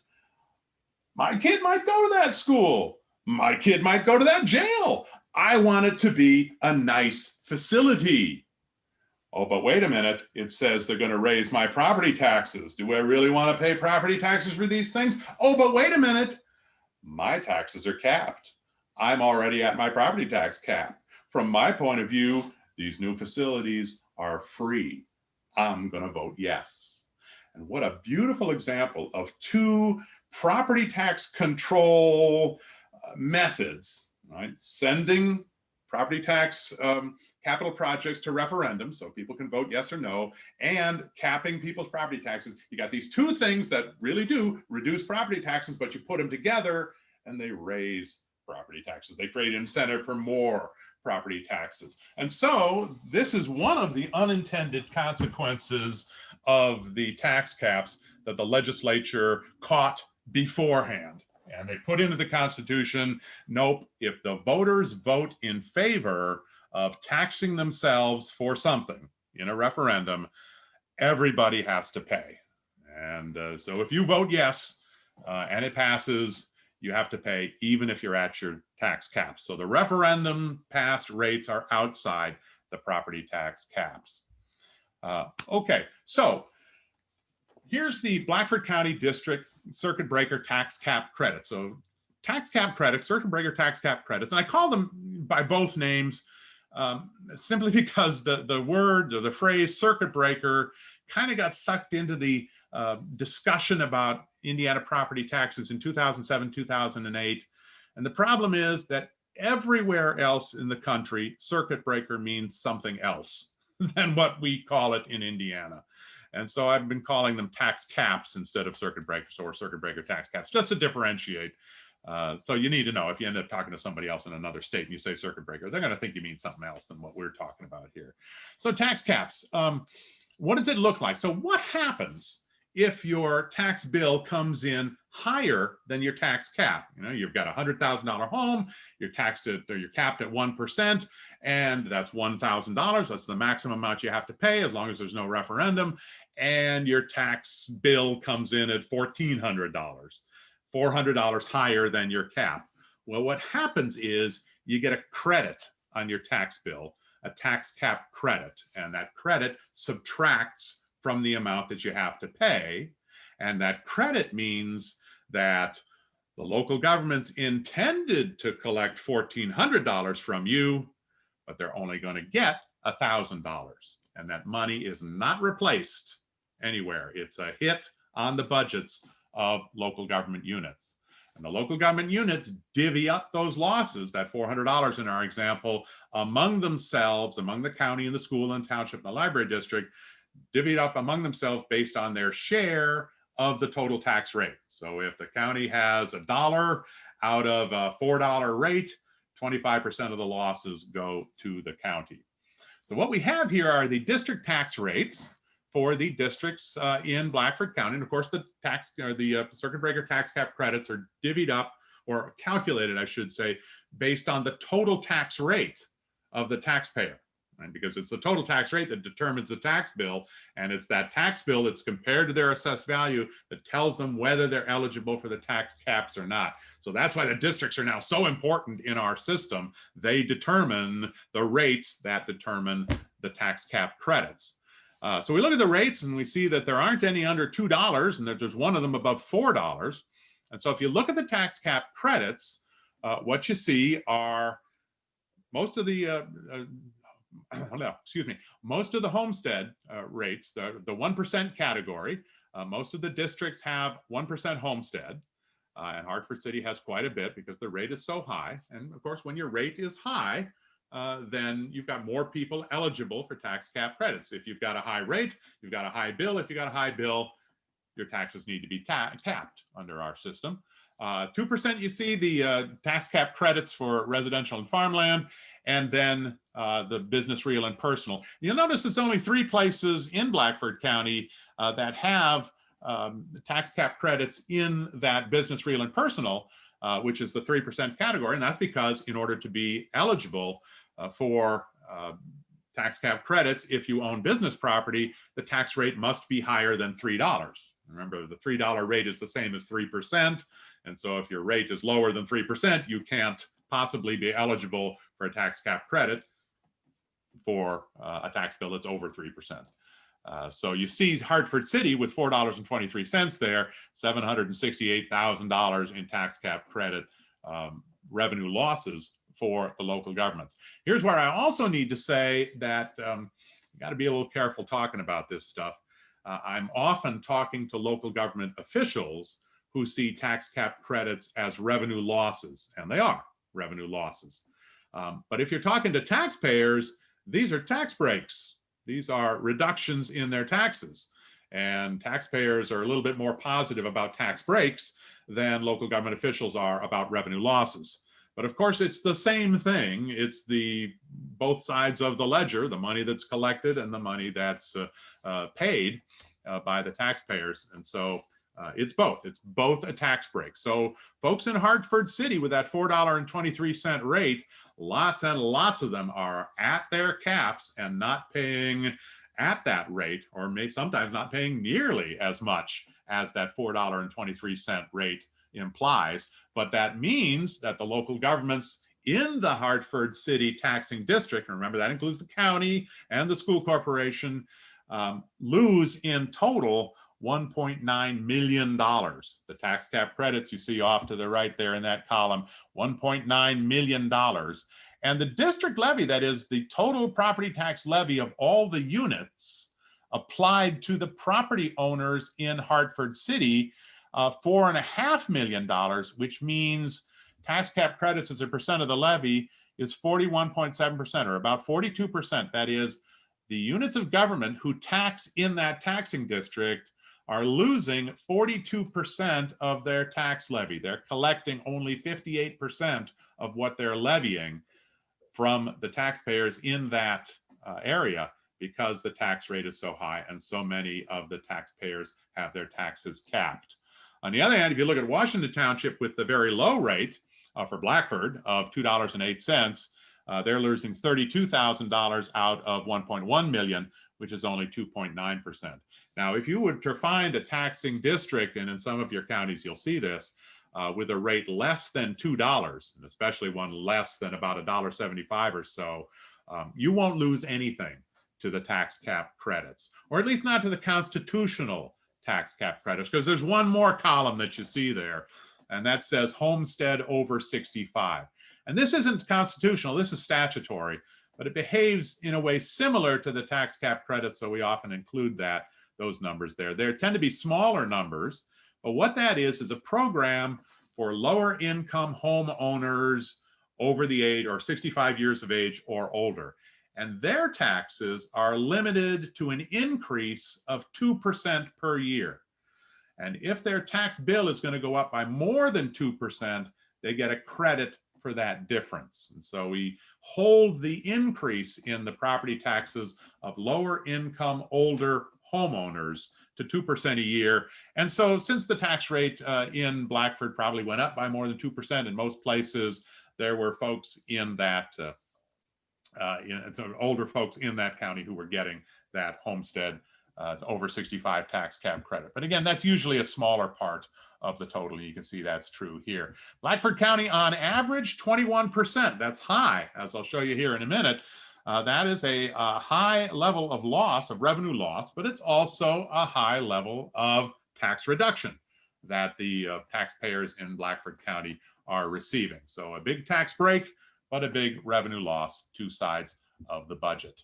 Speaker 1: My kid might go to that school. My kid might go to that jail. I want it to be a nice facility. Oh, but wait a minute. It says they're going to raise my property taxes. Do I really want to pay property taxes for these things? Oh, but wait a minute. My taxes are capped. I'm already at my property tax cap. From my point of view, these new facilities are free. I'm going to vote yes. And what a beautiful example of two property tax control methods, right? Sending property tax capital projects to referendum, so people can vote yes or no, and capping people's property taxes. You got these two things that really do reduce property taxes, but you put them together and they raise property taxes. They create incentive for more property taxes. And so this is one of the unintended consequences of the tax caps that the legislature caught beforehand. And they put into the Constitution, nope, if the voters vote in favor of taxing themselves for something in a referendum, everybody has to pay. And so if you vote yes and it passes, you have to pay even if you're at your tax caps. So the referendum passed rates are outside the property tax caps. Okay, so here's the Blackford County District Circuit Breaker Tax Cap Credit. So tax cap credits, circuit breaker tax cap credits, and I call them by both names simply because the word or the phrase circuit breaker kind of got sucked into the discussion about Indiana property taxes in 2007, 2008. And the problem is that everywhere else in the country, circuit breaker means something else than what we call it in Indiana. And so I've been calling them tax caps instead of circuit breakers or circuit breaker tax caps, just to differentiate. So you need to know if you end up talking to somebody else in another state and you say circuit breaker, they're going to think you mean something else than what we're talking about here. So tax caps, what does it look like? So what happens if your tax bill comes in higher than your tax cap? You know, you've got a $100,000 home, you're taxed at, or you're capped at 1%, and that's $1,000. That's the maximum amount you have to pay as long as there's no referendum. And your tax bill comes in at $1,400, $400 higher than your cap. Well, what happens is you get a credit on your tax bill, a tax cap credit, and that credit subtracts from the amount that you have to pay. And that credit means that the local government's intended to collect $1,400 from you, but they're only going to get $1,000. And that money is not replaced anywhere. It's a hit on the budgets of local government units. And the local government units divvy up those losses, that $400 in our example, among themselves, among the county and the school and township and the library district, divvied up among themselves based on their share of the total tax rate. So if the county has $1 out of a $4 rate, 25% of the losses go to the county. So what we have here are the district tax rates for the districts in Blackford County. And of course, the tax or the circuit breaker tax cap credits are divvied up, or calculated, I should say, based on the total tax rate of the taxpayer. Right? Because it's the total tax rate that determines the tax bill, and it's that tax bill that's compared to their assessed value that tells them whether they're eligible for the tax caps or not. So that's why the districts are now so important in our system. They determine the rates that determine the tax cap credits. So we look at the rates and we see that there aren't any under $2 and that there's one of them above $4. And so if you look at the tax cap credits, what you see are most of the most of the homestead rates, the 1% category. Most of the districts have 1% homestead, and Hartford City has quite a bit because the rate is so high. And of course, when your rate is high, then you've got more people eligible for tax cap credits. If you've got a high rate, you've got a high bill. If you've got a high bill, your taxes need to be capped under our system. 2%, you see the tax cap credits for residential and farmland, and then the business, real, and personal. You'll notice it's only 3 places in Blackford County that have tax cap credits in that business, real, and personal, which is the 3% category. And that's because in order to be eligible for tax cap credits, if you own business property, the tax rate must be higher than $3. Remember, the $3 rate is the same as 3%. And so if your rate is lower than 3%, you can't possibly be eligible for a tax cap credit for a tax bill that's over 3%. So you see Hartford City with $4.23 there, $768,000 in tax cap credit revenue losses for the local governments. Here's where I also need to say that you got to be a little careful talking about this stuff. I'm often talking to local government officials who see tax cap credits as revenue losses, and they are revenue losses. But if you're talking to taxpayers, these are tax breaks. These are reductions in their taxes. And taxpayers are a little bit more positive about tax breaks than local government officials are about revenue losses. But of course, it's the same thing. It's the both sides of the ledger, the money that's collected and the money that's paid by the taxpayers. And so it's both. It's both a tax break. So folks in Hartford City with that $4.23 rate, lots and lots of them are at their caps and not paying at that rate, or may sometimes not paying nearly as much as that $4.23 rate implies. But that means that the local governments in the Hartford City taxing district, and remember that includes the county and the school corporation, lose in total $1.9 million. The tax cap credits you see off to the right there in that column, $1.9 million. And the district levy, that is the total property tax levy of all the units applied to the property owners in Hartford City, $4.5 million, which means tax cap credits as a percent of the levy is 41.7%, or about 42%. That is, the units of government who tax in that taxing district are losing 42% of their tax levy. They're collecting only 58% of what they're levying from the taxpayers in that area, because the tax rate is so high and so many of the taxpayers have their taxes capped. On the other hand, if you look at Washington Township with the very low rate for Blackford of $2.08, they're losing $32,000 out of 1.1 million, which is only 2.9%. Now, if you were to find a taxing district, and in some of your counties you'll see this, with a rate less than $2, and especially one less than about $1.75 or so, you won't lose anything to the tax cap credits, or at least not to the constitutional tax cap credits, because there's one more column that you see there, and that says homestead over 65. And this isn't constitutional, this is statutory, but it behaves in a way similar to the tax cap credits, so we often include those numbers there. They tend to be smaller numbers, but what that is a program for lower income homeowners over the age, or 65 years of age or older. And their taxes are limited to an increase of 2% per year. And if their tax bill is going to go up by more than 2%, they get a credit for that difference. And so we hold the increase in the property taxes of lower income, older homeowners to 2% a year. And so since the tax rate in Blackford probably went up by more than 2% in most places, there were folks in that, older folks in that county who were getting that homestead over 65 tax cap credit. But again, that's usually a smaller part of the total. You can see that's true here. Blackford County on average, 21%. That's high, as I'll show you here in a minute. That is a high level of loss, of revenue loss, but it's also a high level of tax reduction that the taxpayers in Blackford County are receiving. So a big tax break, but a big revenue loss, two sides of the budget.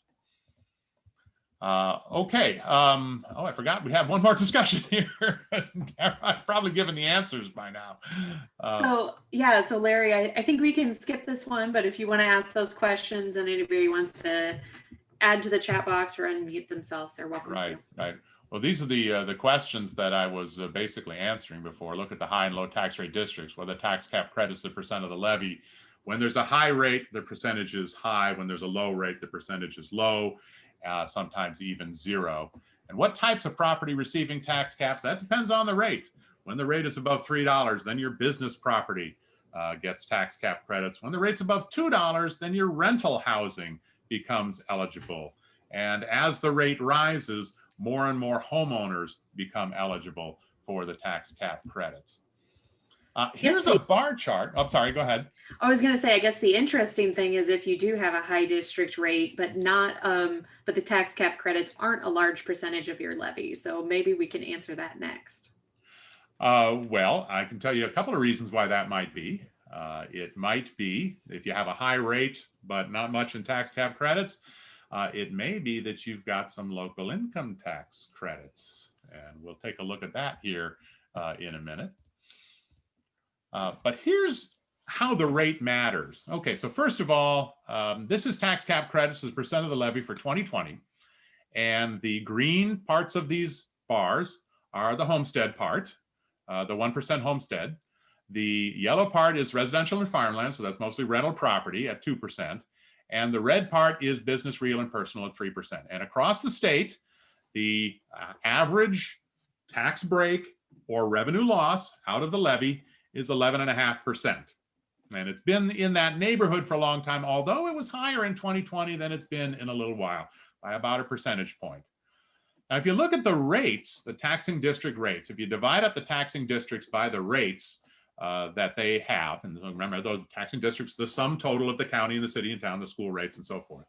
Speaker 1: Okay. I forgot we have one more discussion here. I've probably given the answers by now.
Speaker 2: So Larry, I think we can skip this one, but if you want to ask those questions and anybody wants to add to the chat box or unmute themselves, they're welcome to.
Speaker 1: Right. Well, these are the questions that I was basically answering before. Look at the high and low tax rate districts, where the tax cap credits the percent of the levy. When there's a high rate, the percentage is high. When there's a low rate, the percentage is low. Sometimes even zero. And what types of property receiving tax caps? That depends on the rate. When the rate is above $3, then your business property gets tax cap credits. When the rate's above $2, then your rental housing becomes eligible. And as the rate rises, more and more homeowners become eligible for the tax cap credits. Here's a bar chart. I'm sorry, go ahead.
Speaker 2: I was going to say, I guess the interesting thing is if you do have a high district rate, but not, but the tax cap credits aren't a large percentage of your levy. So maybe we can answer that next.
Speaker 1: Well, I can tell you a couple of reasons why that might be. It might be if you have a high rate, but not much in tax cap credits. It may be that you've got some local income tax credits. And we'll take a look at that here in a minute. But here's how the rate matters. Okay, so first of all, this is tax cap credits as percent of the levy for 2020. And the green parts of these bars are the homestead part, the 1% homestead. The yellow part is residential and farmland, so that's mostly rental property at 2%. And the red part is business, real, and personal at 3%. And across the state, the average tax break or revenue loss out of the levy is 11.5%. And it's been in that neighborhood for a long time, although it was higher in 2020 than it's been in a little while, by about a percentage point. Now, if you look at the rates, the taxing district rates, if you divide up the taxing districts by the rates that they have, and remember those taxing districts, the sum total of the county and the city and town, the school rates and so forth.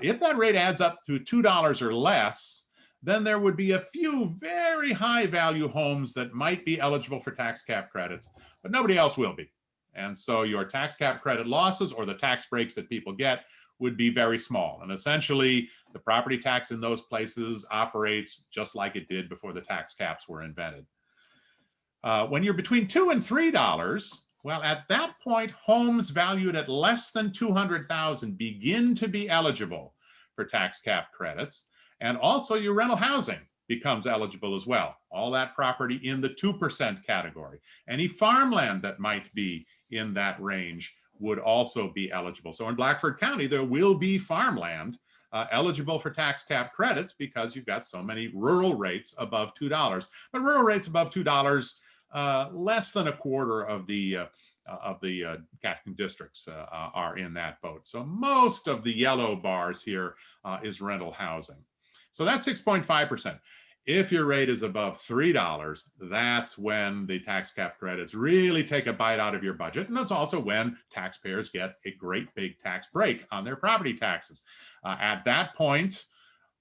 Speaker 1: If that rate adds up to $2 or less, then there would be a few very high value homes that might be eligible for tax cap credits, but nobody else will be. And so your tax cap credit losses or the tax breaks that people get would be very small. And essentially, the property tax in those places operates just like it did before the tax caps were invented. When you're between $2 and $3, well, at that point, homes valued at less than $200,000 begin to be eligible for tax cap credits. And also your rental housing becomes eligible as well. All that property in the 2% category. Any farmland that might be in that range would also be eligible. So in Blackford County, there will be farmland eligible for tax cap credits because you've got so many rural rates above $2. But rural rates above $2, less than a quarter of the taxing districts are in that boat. So most of the yellow bars here is rental housing. So that's 6.5%. If your rate is above $3, that's when the tax cap credits really take a bite out of your budget. And that's also when taxpayers get a great big tax break on their property taxes. At that point,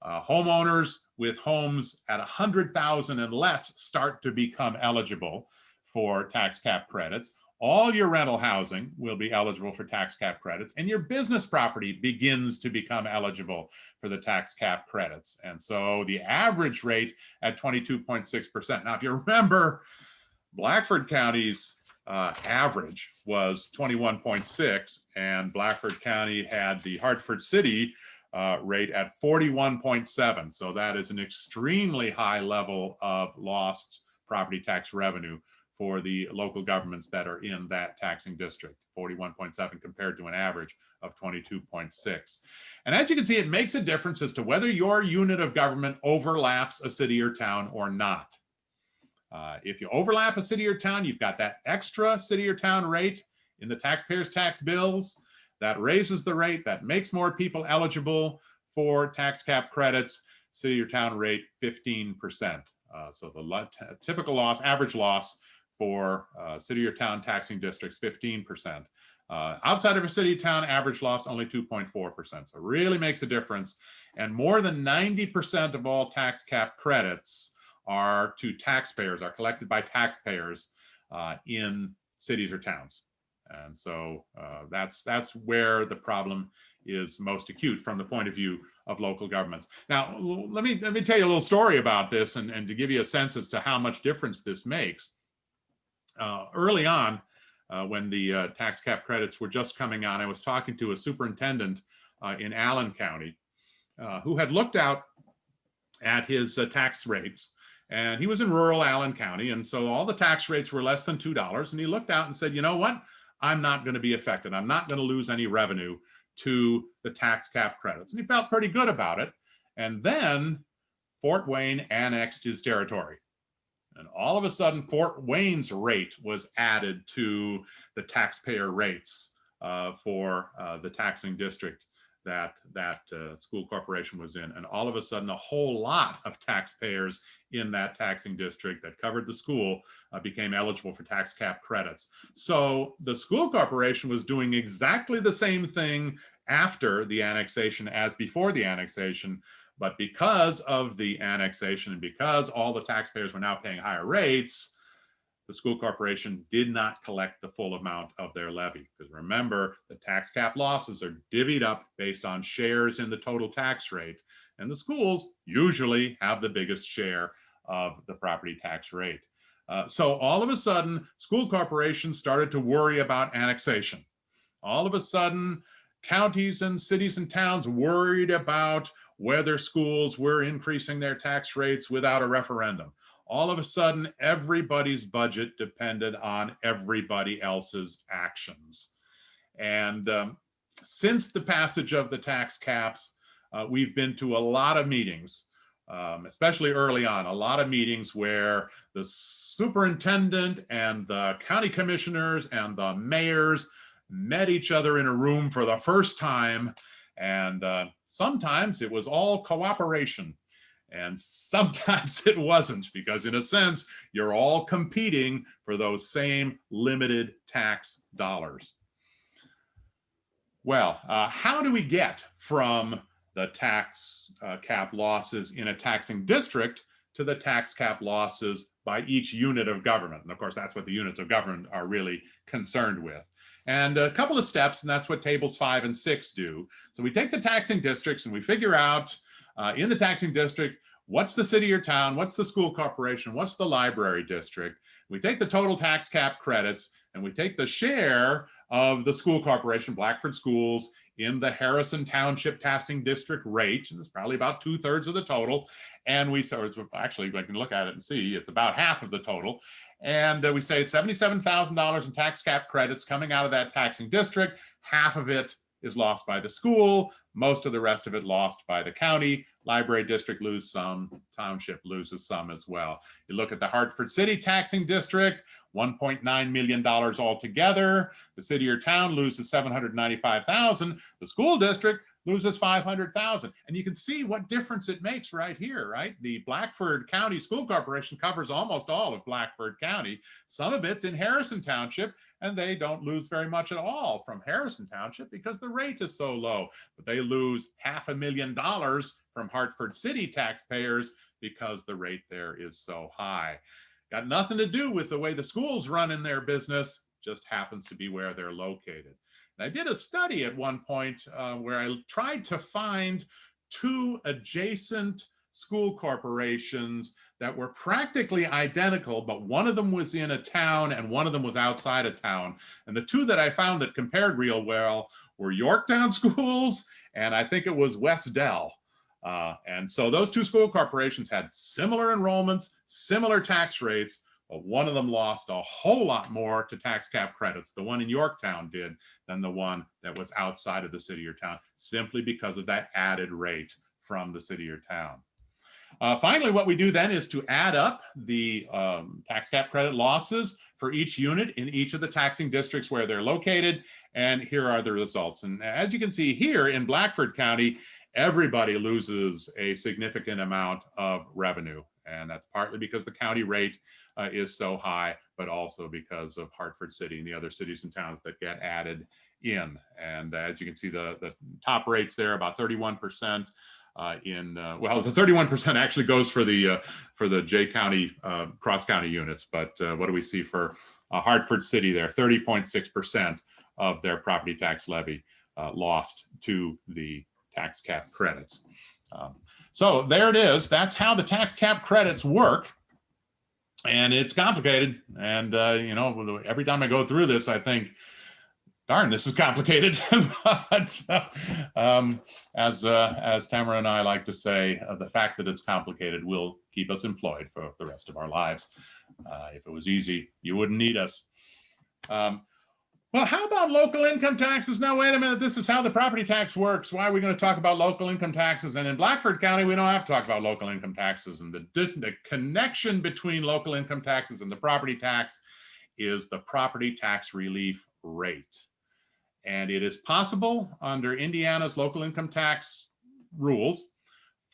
Speaker 1: homeowners with homes at $100,000 and less start to become eligible for tax cap credits. All your rental housing will be eligible for tax cap credits, and your business property begins to become eligible for the tax cap credits. And so the average rate at 22.6%. Now, if you remember, Blackford County's average was 21.6, and Blackford County had the Hartford City rate at 41.7. So that is an extremely high level of lost property tax revenue for the local governments that are in that taxing district, 41.7 compared to an average of 22.6. And as you can see, it makes a difference as to whether your unit of government overlaps a city or town or not. If you overlap a city or town, you've got that extra city or town rate in the taxpayers' tax bills. That raises the rate, that makes more people eligible for tax cap credits. City or town rate, 15%. So the typical loss, average loss for city or town taxing districts, 15%. Outside of a city or town, average loss only 2.4%. So it really makes a difference. And more than 90% of all tax cap credits are to taxpayers, are collected by taxpayers in cities or towns. And so that's where the problem is most acute from the point of view of local governments. Now, let me tell you a little story about this and to give you a sense as to how much difference this makes. Early on, when the tax cap credits were just coming on, I was talking to a superintendent in Allen County who had looked out at his tax rates. And he was in rural Allen County. And so all the tax rates were less than $2. And he looked out and said, you know what? I'm not going to be affected. I'm not going to lose any revenue to the tax cap credits. And he felt pretty good about it. And then Fort Wayne annexed his territory. And all of a sudden, Fort Wayne's rate was added to the taxpayer rates for the taxing district that school corporation was in. And all of a sudden, a whole lot of taxpayers in that taxing district that covered the school became eligible for tax cap credits. So the school corporation was doing exactly the same thing after the annexation as before the annexation. But because of the annexation and because all the taxpayers were now paying higher rates, the school corporation did not collect the full amount of their levy. Because remember, the tax cap losses are divvied up based on shares in the total tax rate. And the schools usually have the biggest share of the property tax rate. So all of a sudden, school corporations started to worry about annexation. All of a sudden, counties and cities and towns worried about whether schools were increasing their tax rates without a referendum. All of a sudden, everybody's budget depended on everybody else's actions. And since the passage of the tax caps, we've been to a lot of meetings, especially early on, a lot of meetings where the superintendent and the county commissioners and the mayors met each other in a room for the first time. And sometimes it was all cooperation. And sometimes it wasn't, because in a sense, you're all competing for those same limited tax dollars. Well, how do we get from the tax cap losses in a taxing district to the tax cap losses by each unit of government? And of course, that's what the units of government are really concerned with. And a couple of steps, and that's what tables 5 and 6 do. So we take the taxing districts and we figure out in the taxing district, what's the city or town, what's the school corporation, what's the library district. We take the total tax cap credits and we take the share of the school corporation, Blackford Schools, in the Harrison Township taxing district rate. And it's probably about 2/3 of the total. And we, so it's actually, I can look at it and see, it's about half of the total. And we say it's $77,000 in tax cap credits coming out of that taxing district. Half of it is lost by the school. Most of the rest of it lost by the county. Library district loses some, township loses some as well. You look at the Hartford City taxing district, $1.9 million altogether. The city or town loses $795,000. The school district loses $500,000. And you can see what difference it makes right here, right? The Blackford County School Corporation covers almost all of Blackford County. Some of it's in Harrison Township, and they don't lose very much at all from Harrison Township because the rate is so low. But they lose $500,000 from Hartford City taxpayers because the rate there is so high. Got nothing to do with the way the schools run in their business, just happens to be where they're located. And I did a study at one point where I tried to find 2 adjacent school corporations that were practically identical, but one of them was in a town and one of them was outside of town. And the 2 that I found that compared real well were Yorktown Schools, and I think it was West Dell. And so those 2 school corporations had similar enrollments, similar tax rates, but one of them lost a whole lot more to tax cap credits, the one in Yorktown did, than the one that was outside of the city or town, simply because of that added rate from the city or town. Finally, what we do then is to add up the tax cap credit losses for each unit in each of the taxing districts where they're located. And here are the results. And as you can see here in Blackford County, everybody loses a significant amount of revenue. And that's partly because the county rate is so high, but also because of Hartford City and the other cities and towns that get added in. And as you can see, the top rates there, about 31%. Well, the 31% actually goes for the J County cross county units, but what do we see for Hartford City there? 30.6% of their property tax levy lost to the tax cap credits. So there it is. That's how the tax cap credits work. And it's complicated. And, you know, every time I go through this, I think, darn, this is complicated. But as Tamara and I like to say, the fact that it's complicated will keep us employed for the rest of our lives. If it was easy, you wouldn't need us. Well, how about local income taxes? Now, wait a minute. This is how the property tax works. Why are we going to talk about local income taxes? And in Blackford County, we don't have to talk about local income taxes. And the connection between local income taxes and the property tax is the property tax relief rate. And it is possible under Indiana's local income tax rules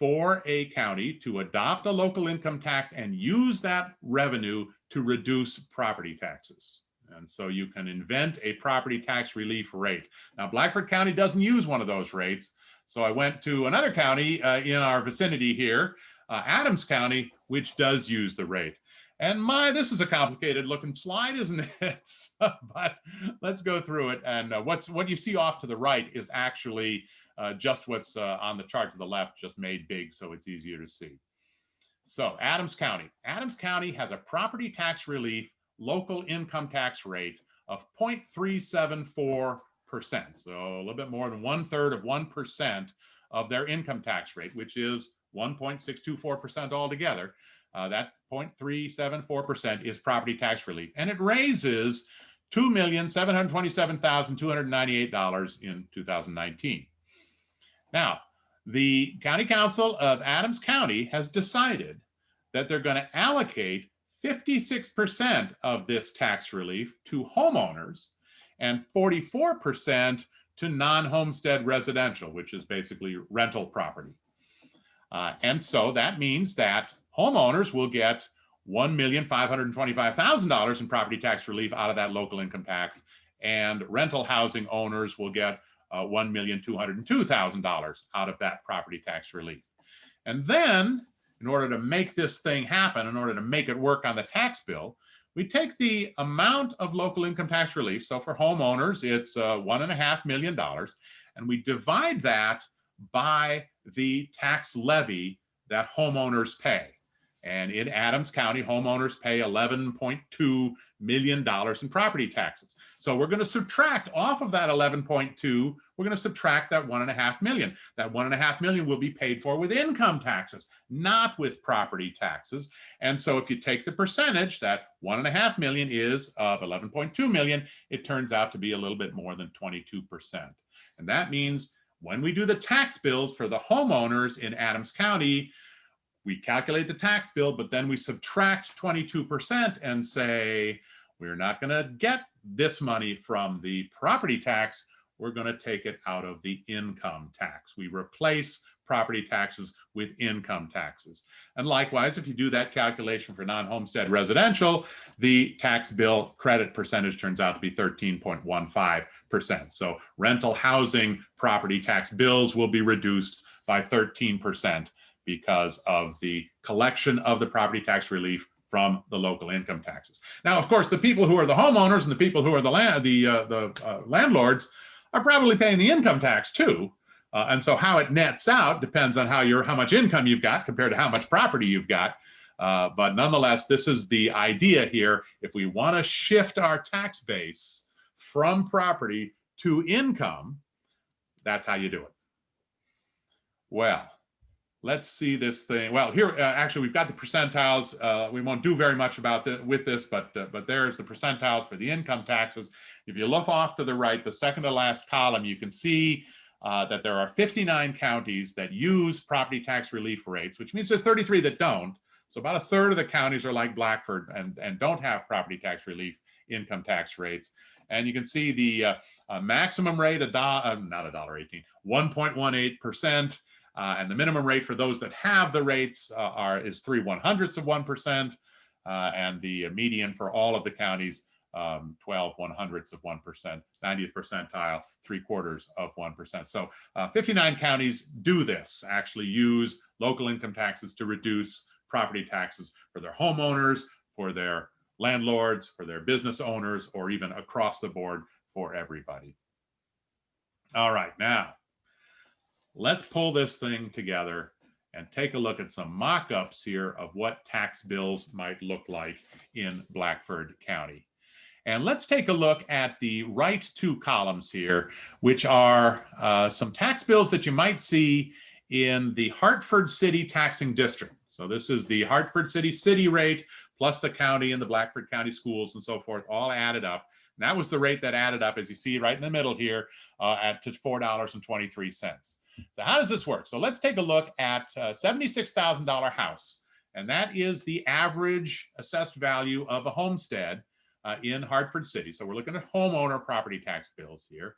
Speaker 1: for a county to adopt a local income tax and use that revenue to reduce property taxes. And so you can invent a property tax relief rate. Now, Blackford County doesn't use one of those rates. So I went to another county in our vicinity here, Adams County, which does use the rate. And this is a complicated looking slide, isn't it? But let's go through it. And what you see off to the right is actually just what's on the chart to the left, just made big so it's easier to see. So Adams County. Adams County has a property tax relief local income tax rate of 0.374%. So a little bit more than 1/3 of 1% of their income tax rate, which is 1.624% altogether. That 0.374% is property tax relief. And it raises $2,727,298 in 2019. Now, the County Council of Adams County has decided that they're going to allocate 56% of this tax relief to homeowners and 44% to non-homestead residential, which is basically rental property. And so that means that homeowners will get $1,525,000 in property tax relief out of that local income tax, and rental housing owners will get $1,202,000 out of that property tax relief. And then, in order to make this thing happen, in order to make it work on the tax bill, we take the amount of local income tax relief. So for homeowners, it's $1.5 million, and we divide that by the tax levy that homeowners pay. And in Adams County, homeowners pay $11.2 million in property taxes. So we're going to subtract off of that 11.2, we're going to subtract that 1.5 million. That 1.5 million will be paid for with income taxes, not with property taxes. And so if you take the percentage, that 1.5 million is of 11.2 million, it turns out to be a little bit more than 22%. And that means when we do the tax bills for the homeowners in Adams County, we calculate the tax bill, but then we subtract 22% and say, we're not going to get this money from the property tax. We're going to take it out of the income tax. We replace property taxes with income taxes. And likewise, if you do that calculation for non-homestead residential, the tax bill credit percentage turns out to be 13.15%. So rental housing property tax bills will be reduced by 13%. Because of the collection of the property tax relief from the local income taxes. Now, of course, the people who are the homeowners and the people who are the landlords are probably paying the income tax too. And so how it nets out depends on how much income you've got compared to how much property you've got. But nonetheless, this is the idea here. If we want to shift our tax base from property to income, that's how you do it. Well, let's see this thing. Well, here, actually, we've got the percentiles. We won't do very much with this, but there's the percentiles for the income taxes. If you look off to the right, the second to last column, you can see that there are 59 counties that use property tax relief rates, which means there are 33 that don't. So about 1/3 of the counties are like Blackford and don't have property tax relief income tax rates. And you can see the maximum rate, not $1.18, 1.18%. And the minimum rate for those that have the rates is 3/100%, and the median for all of the counties 12/100%, 90th percentile 3/4%. So 59 counties do this, actually use local income taxes to reduce property taxes for their homeowners, for their landlords, for their business owners, or even across the board for everybody. All right, now let's pull this thing together and take a look at some mock-ups here of what tax bills might look like in Blackford County. And let's take a look at the right two columns here, which are some tax bills that you might see in the Hartford City Taxing District. So this is the Hartford city rate plus the county and the Blackford County schools and so forth, all added up. And that was the rate that added up, as you see right in the middle here, to $4.23. So how does this work? So let's take a look at a $76,000 house. And that is the average assessed value of a homestead in Hartford City. So we're looking at homeowner property tax bills here.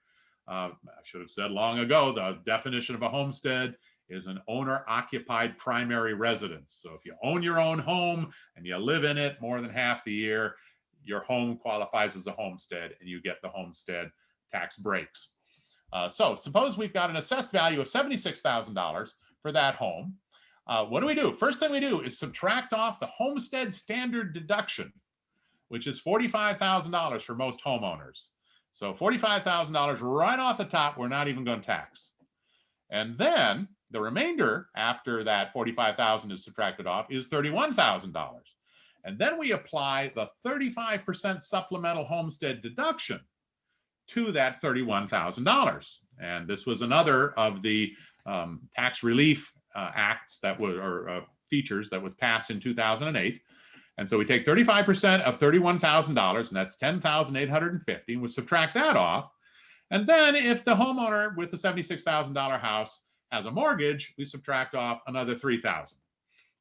Speaker 1: I should have said long ago, the definition of a homestead is an owner-occupied primary residence. So if you own your own home and you live in it more than half the year, your home qualifies as a homestead and you get the homestead tax breaks. So suppose we've got an assessed value of $76,000 for that home. What do? First thing we do is subtract off the homestead standard deduction, which is $45,000 for most homeowners. So $45,000 right off the top, we're not even going to tax. And then The remainder, after that $45,000 is subtracted off, is $31,000. And then we apply the 35% supplemental homestead deduction to that $31,000. And this was another of the tax relief acts that were, or features that was passed in 2008. And so we take 35% of $31,000, and that's $10,850, and we subtract that off. And then if the homeowner with the $76,000 house has a mortgage, we subtract off another $3,000.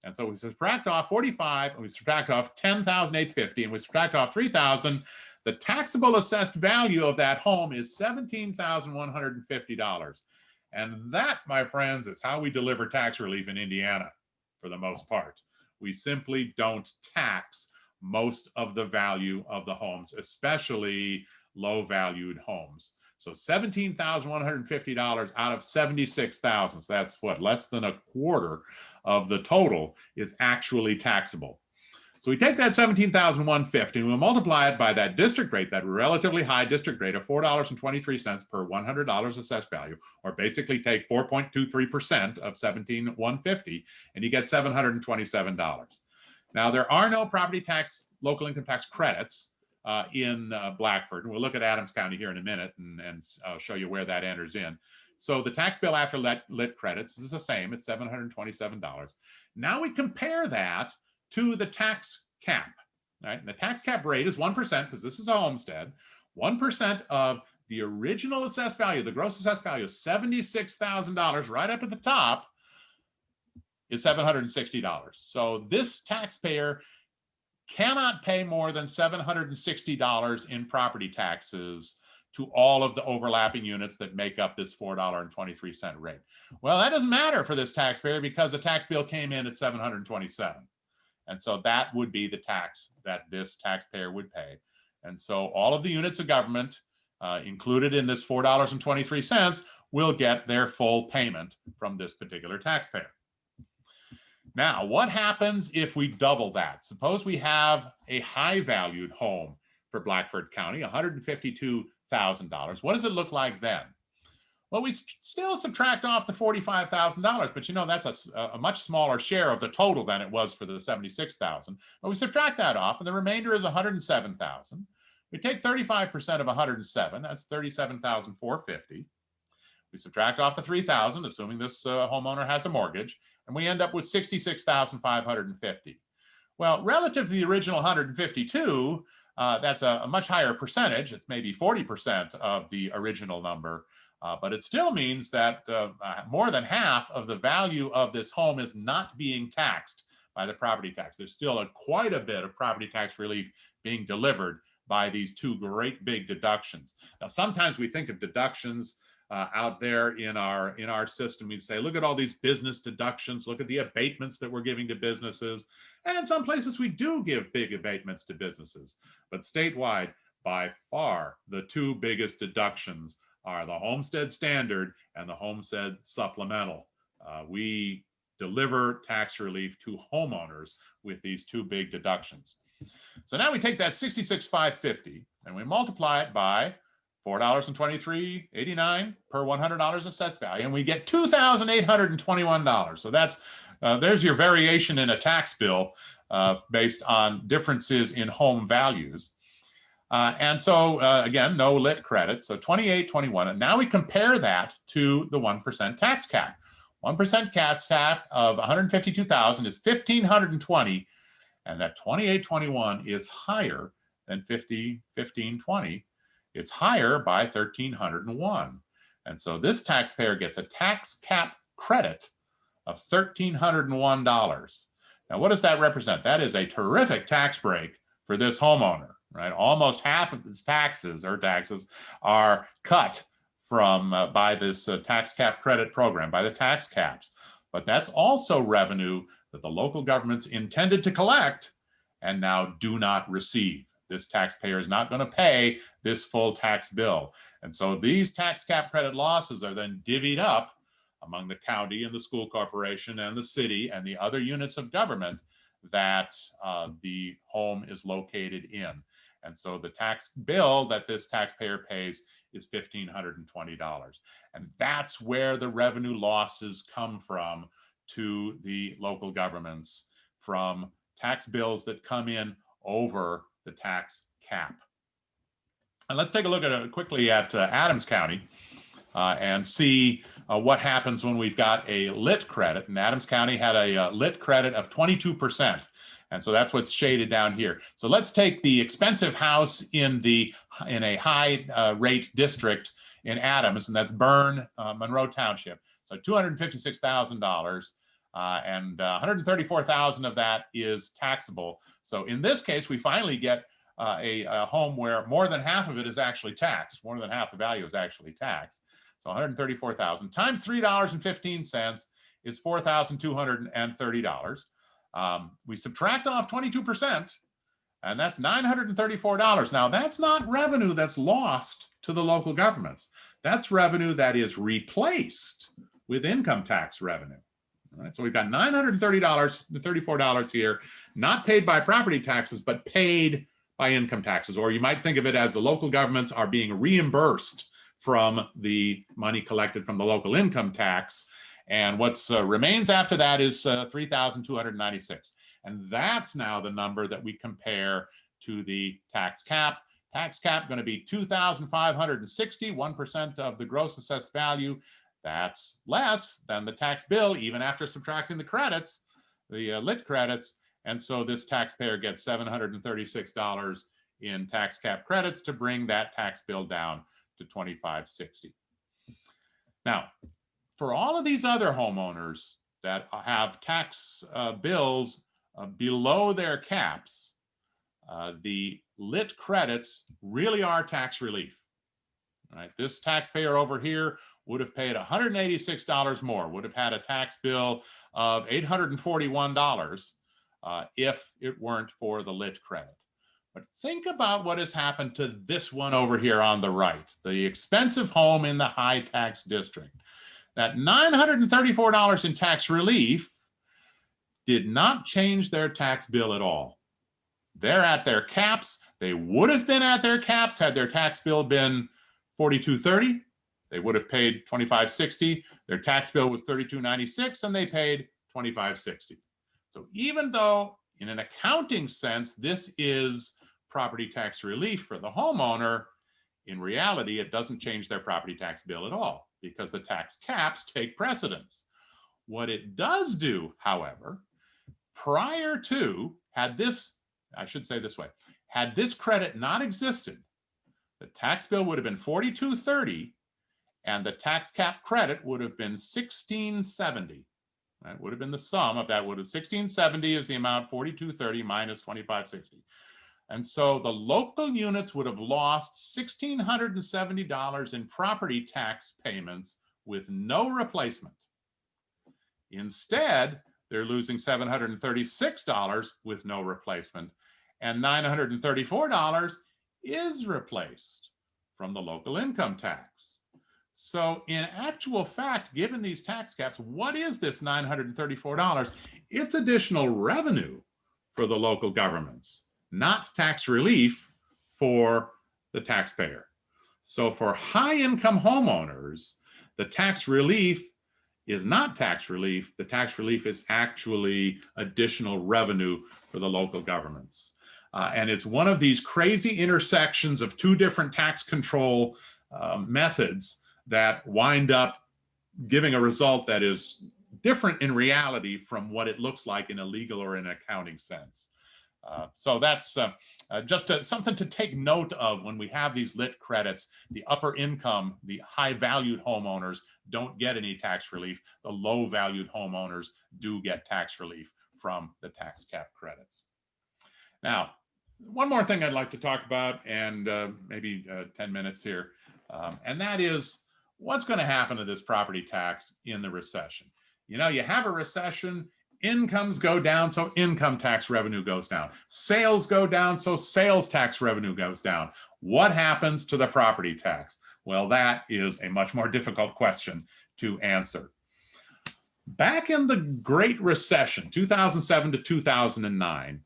Speaker 1: And so we subtract off 45, and we subtract off 10,850, and we subtract off 3,000. The taxable assessed value of that home is $17,150. And that, my friends, is how we deliver tax relief in Indiana for the most part. We simply don't tax most of the value of the homes, especially low valued homes. So $17,150 out of $76,000. So that's what, less than a quarter of the total is actually taxable. So we take that $17,150 and we'll multiply it by that district rate, that relatively high district rate of $4.23 per $100 assessed value, or basically take 4.23% of $17,150, and you get $727. Now, there are no property tax, local income tax credits in Blackford. And we'll look at Adams County here in a minute, and I'll show you where that enters in. So the tax bill after lit credits is the same. It's $727. Now we compare that to the tax cap. Right? And the tax cap rate is 1%, because this is a homestead. 1% of the original assessed value, the gross assessed value of $76,000 right up at the top, is $760. So this taxpayer cannot pay more than $760 in property taxes to all of the overlapping units that make up this $4.23 rate. Well, that doesn't matter for this taxpayer, because the tax bill came in at $727. And so that would be the tax that this taxpayer would pay. And so all of the units of government included in this $4.23 will get their full payment from this particular taxpayer. Now, what happens if we double that? Suppose we have a high valued home for Blackford County, $152,000. What does it look like then? Well, we still subtract off the $45,000, but you know, that's a much smaller share of the total than it was for the $76,000. But we subtract that off, and the remainder is $107,000. We take 35% of 107, that's $37,450. We subtract off the $3,000, assuming this homeowner has a mortgage, and we end up with $66,550. Well, relative to the original 152, that's a much higher percentage. It's maybe 40% of the original number. But it still means that more than half of the value of this home is not being taxed by the property tax. There's still quite a bit of property tax relief being delivered by these two great big deductions. Now, sometimes we think of deductions out there in our system. We say, look at all these business deductions, look at the abatements that we're giving to businesses. And in some places we do give big abatements to businesses. But statewide, by far, the two biggest deductions are the homestead standard and the homestead supplemental. We deliver tax relief to homeowners with these two big deductions. So now we take that $66,550 and we multiply it by $4.2389 per $100 assessed value, and we get $2,821. So that's there's your variation in a tax bill based on differences in home values. And so again, no lit credit, so 2821. And now we compare that to the 1% tax cap. 1% tax cap of 152,000 is 1,520, and that 2821 is higher than 1520. It's higher by 1,301. And so this taxpayer gets a tax cap credit of $1,301. Now, what does that represent? That is a terrific tax break for this homeowner. Right, almost half of his taxes are cut from by this tax cap credit program, by the tax caps. But that's also revenue that the local governments intended to collect and now do not receive. This taxpayer is not going to pay this full tax bill. And so these tax cap credit losses are then divvied up among the county and the school corporation and the city and the other units of government that the home is located in. And so the tax bill that this taxpayer pays is $1,520. And that's where the revenue losses come from to the local governments, from tax bills that come in over the tax cap. And let's take a look at quickly at Adams County and see what happens when we've got a lit credit. And Adams County had a lit credit of 22%. And so that's what's shaded down here. So let's take the expensive house in a high rate district in Adams, and that's Bern, Monroe Township. So $256,000. And $134,000 of that is taxable. So in this case, we finally get a home where more than half of it is actually taxed. More than half the value is actually taxed. So $134,000 times $3.15 is $4,230. We subtract off 22%, and that's $934. Now, that's not revenue that's lost to the local governments. That's revenue that is replaced with income tax revenue. All right, so we've got $934 here, not paid by property taxes, but paid by income taxes. Or you might think of it as the local governments are being reimbursed from the money collected from the local income tax. And what remains after that is $3,296. And that's now the number that we compare to the tax cap. Tax cap going to be $2,560, 1% of the gross assessed value. That's less than the tax bill, even after subtracting the credits, the lit credits. And so this taxpayer gets $736 in tax cap credits to bring that tax bill down to $2,560. Now, for all of these other homeowners that have tax bills below their caps, the lit credits really are tax relief. Right? This taxpayer over here would have paid $186 more, would have had a tax bill of $841 if it weren't for the lit credit. But think about what has happened to this one over here on the right, the expensive home in the high tax district. That $934 in tax relief did not change their tax bill at all. They're at their caps. They would have been at their caps had their tax bill been $4,230. They would have paid $2,560. Their tax bill was $3,296, and they paid $2,560. So even though in an accounting sense, this is property tax relief for the homeowner, in reality, it doesn't change their property tax bill at all because the tax caps take precedence. What it does do, however, prior to, had this credit not existed, the tax bill would have been $4,230 and the tax cap credit would have been $1,670. That would have been the sum of that. Would have $1,670 is the amount, $4,230 minus $2,560. And so the local units would have lost $1,670 in property tax payments with no replacement. Instead, they're losing $736 with no replacement, and $934 is replaced from the local income tax. So in actual fact, given these tax caps, what is this $934? It's additional revenue for the local governments, not tax relief for the taxpayer. So for high-income homeowners, the tax relief is not tax relief. The tax relief is actually additional revenue for the local governments. And it's one of these crazy intersections of two different tax control methods that wind up giving a result that is different in reality from what it looks like in a legal or an accounting sense. So that's just something to take note of when we have these lit credits. The upper income, the high valued homeowners don't get any tax relief. The low valued homeowners do get tax relief from the tax cap credits. Now, one more thing I'd like to talk about, and maybe 10 minutes here, and that is what's going to happen to this property tax in the recession. You know, you have a recession, incomes go down, so income tax revenue goes down. Sales go down, so sales tax revenue goes down. What happens to the property tax? Well, that is a much more difficult question to answer. Back in the Great Recession, 2007 to 2009,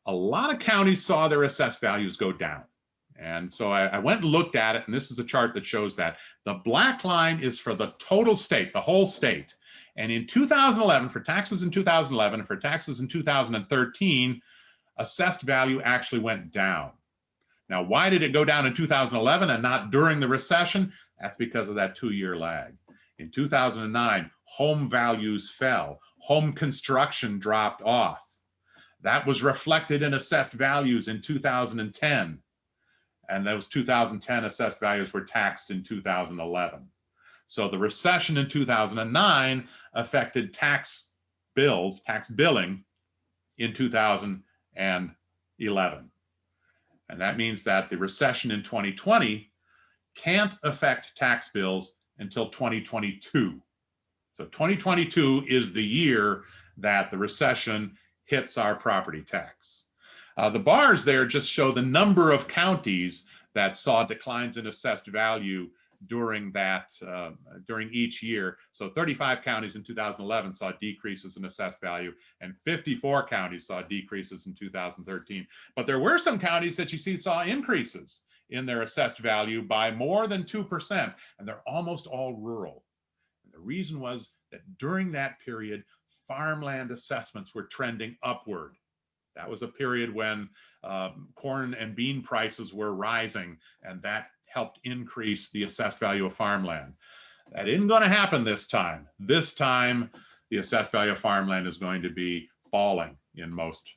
Speaker 1: a lot of counties saw their assessed values go down. And so I went and looked at it, and this is a chart that shows that. The black line is for the total state, the whole state. And in 2011, for taxes in 2011, and for taxes in 2013, assessed value actually went down. Now, why did it go down in 2011 and not during the recession? That's because of that 2-year lag. In 2009, home values fell. Home construction dropped off. That was reflected in assessed values in 2010. And those 2010 assessed values were taxed in 2011. So the recession in 2009 affected tax bills, tax billing in 2011. And that means that the recession in 2020 can't affect tax bills until 2022. So 2022 is the year that the recession hits our property tax. The bars there just show the number of counties that saw declines in assessed value during each year. So 35 counties in 2011 saw decreases in assessed value, and 54 counties saw decreases in 2013. But there were some counties that you see saw increases in their assessed value by more than 2%, and they're almost all rural. And the reason was that during that period, farmland assessments were trending upward. That was a period when corn and bean prices were rising, and that helped increase the assessed value of farmland. That isn't going to happen this time. This time, the assessed value of farmland is going to be falling in most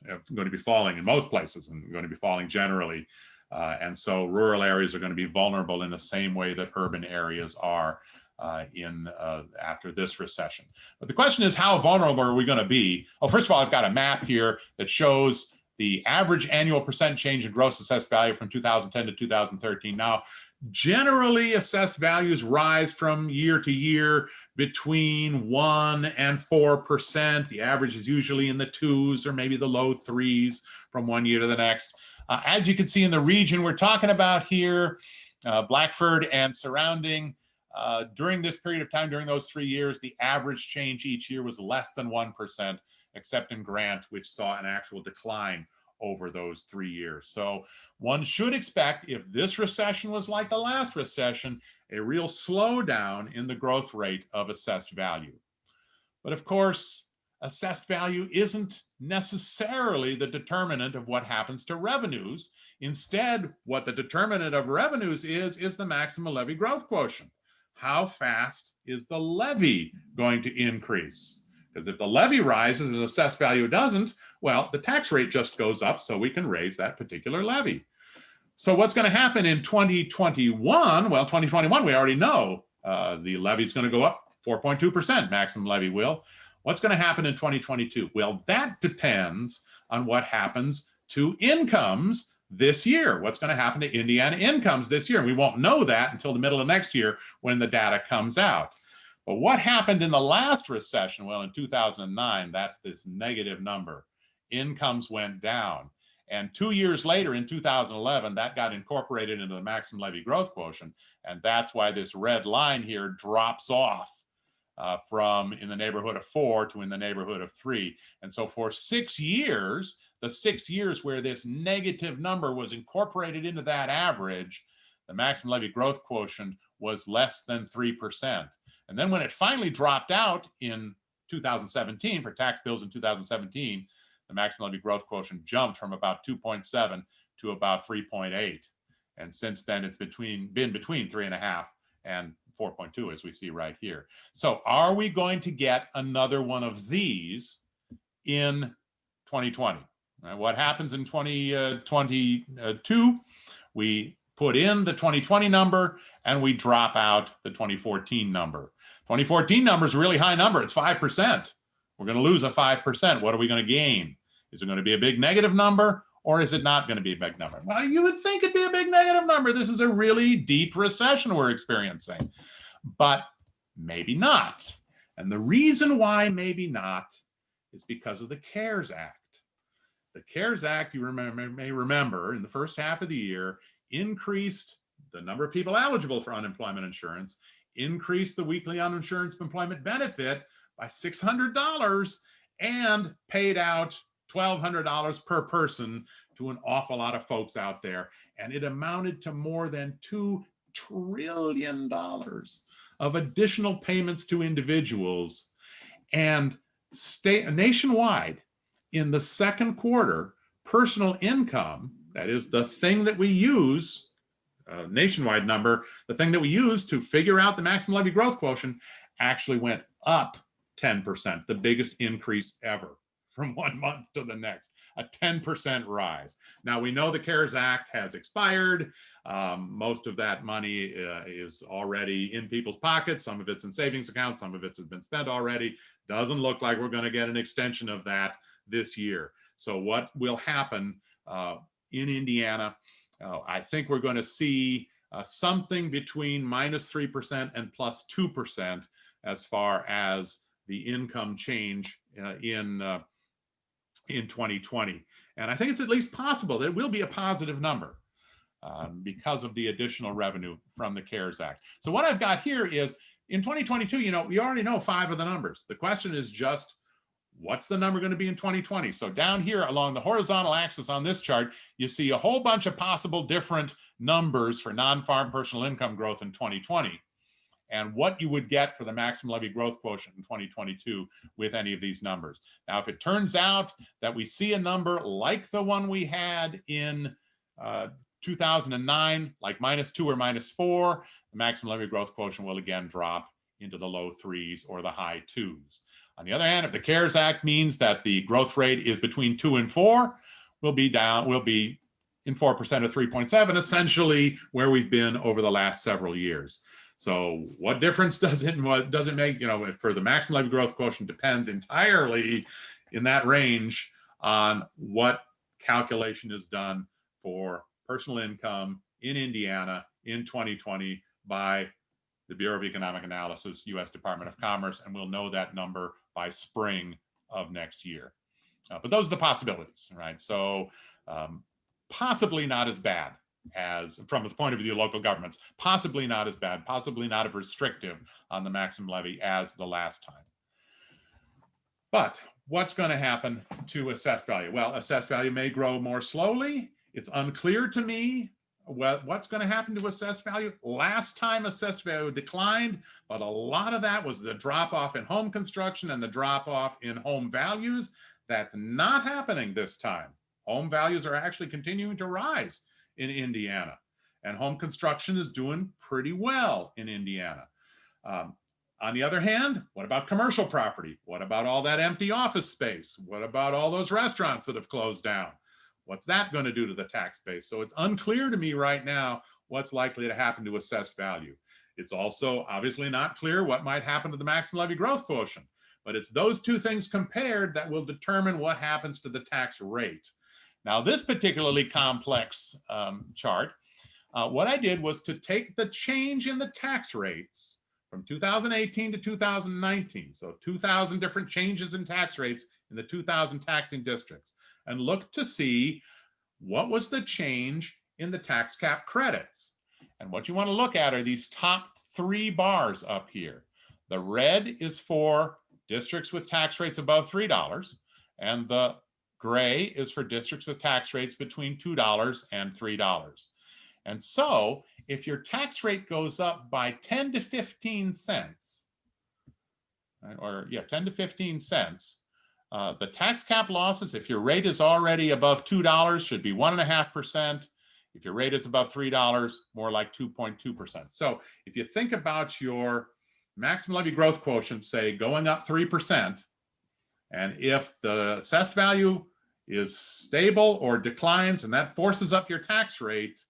Speaker 1: places, and going to be falling generally. And so rural areas are going to be vulnerable in the same way that urban areas are after this recession. But the question is, how vulnerable are we going to be? Oh, first of all, I've got a map here that shows the average annual percent change in gross assessed value from 2010 to 2013. Now, generally, assessed values rise from year to year between 1 and 4%. The average is usually in the 2s or maybe the low 3s from one year to the next. As you can see in the region we're talking about here, Blackford and surrounding, during this period of time, during those 3 years, the average change each year was less than 1%, except in Grant, which saw an actual decline over those 3 years. So one should expect, if this recession was like the last recession, a real slowdown in the growth rate of assessed value. But of course, assessed value isn't necessarily the determinant of what happens to revenues. Instead, what the determinant of revenues is the maximum levy growth quotient. How fast is the levy going to increase? Because if the levy rises and assessed value doesn't, well, the tax rate just goes up, so we can raise that particular levy. So what's going to happen in 2021? Well, 2021, we already know the levy is going to go up 4.2%, maximum levy will. What's going to happen in 2022? Well, that depends on what happens to incomes this year. What's going to happen to Indiana incomes this year? And we won't know that until the middle of next year when the data comes out. But what happened in the last recession? Well, in 2009, that's this negative number. Incomes went down. And 2 years later, in 2011, that got incorporated into the maximum levy growth quotient. And that's why this red line here drops off from in the neighborhood of 4 to in the neighborhood of 3. And so for 6 years, the 6 years where this negative number was incorporated into that average, the maximum levy growth quotient was less than 3%. And then when it finally dropped out in 2017, for tax bills in 2017, the maximum levy growth quotient jumped from about 2.7 to about 3.8. And since then, it's been between 3.5 and 4.2, as we see right here. So are we going to get another one of these in 2020? What happens in 2022? We put in the 2020 number and we drop out the 2014 number. 2014 number is a really high number. It's 5%. We're going to lose a 5%. What are we going to gain? Is it going to be a big negative number, or is it not going to be a big number? Well, you would think it'd be a big negative number. This is a really deep recession we're experiencing, but maybe not. And the reason why maybe not is because of the CARES Act. The CARES Act, you may remember, in the first half of the year, increased the number of people eligible for unemployment insurance, increased the weekly uninsurance employment benefit by $600, and paid out $1,200 per person to an awful lot of folks out there. And it amounted to more than $2 trillion of additional payments to individuals. And nationwide, in the second quarter, personal income, that is the thing that we use, nationwide number, the thing that we use to figure out the maximum levy growth quotient, actually went up 10%, the biggest increase ever from one month to the next, a 10% rise. Now we know the CARES Act has expired. Most of that money is already in people's pockets. Some of it's in savings accounts, some of it has been spent already. Doesn't look like we're going to get an extension of that this year. So what will happen in Indiana, I think we're going to see something between -3% and +2% as far as the income change in 2020. And I think it's at least possible that it will be a positive number because of the additional revenue from the CARES Act. So what I've got here is in 2022, we already know 5 of the numbers. The question is just, what's the number going to be in 2020? So down here along the horizontal axis on this chart, you see a whole bunch of possible different numbers for non-farm personal income growth in 2020 and what you would get for the maximum levy growth quotient in 2022 with any of these numbers. Now, if it turns out that we see a number like the one we had in 2009, like -2 or -4, the maximum levy growth quotient will again drop into the low 3s or the high 2s. On the other hand, if the CARES Act means that the growth rate is between 2 and 4, we'll be in 4% or 3.7, essentially where we've been over the last several years. So what difference does it make? For the maximum levy growth quotient depends entirely in that range on what calculation is done for personal income in Indiana in 2020 by the Bureau of Economic Analysis, U.S. Department of Commerce, and we'll know that number by spring of next year. But those are the possibilities, right? So possibly not as bad as, from the point of view of local governments, possibly not as bad, possibly not as restrictive on the maximum levy as the last time. But what's going to happen to assessed value? Well, assessed value may grow more slowly. It's unclear to me what's going to happen to assessed value. Last time assessed value declined, but a lot of that was the drop off in home construction and the drop off in home values. That's not happening this time. Home values are actually continuing to rise in Indiana, and home construction is doing pretty well in Indiana. On the other hand, what about commercial property? What about all that empty office space? What about all those restaurants that have closed down? What's that going to do to the tax base? So it's unclear to me right now what's likely to happen to assessed value. It's also obviously not clear what might happen to the maximum levy growth quotient, but it's those two things compared that will determine what happens to the tax rate. Now, this particularly complex chart, what I did was to take the change in the tax rates from 2018 to 2019, so 2,000 different changes in tax rates in the 2,000 taxing districts, and look to see what was the change in the tax cap credits. And what you want to look at are these top 3 bars up here. The red is for districts with tax rates above $3, and the gray is for districts with tax rates between $2 and $3. And so if your tax rate goes up by 10 to 15 cents, or 10 to 15 cents, the tax cap losses, if your rate is already above $2, should be 1.5%. If your rate is above $3, more like 2.2%. So if you think about your maximum levy growth quotient, say going up 3%, and if the assessed value is stable or declines, and that forces up your tax rate,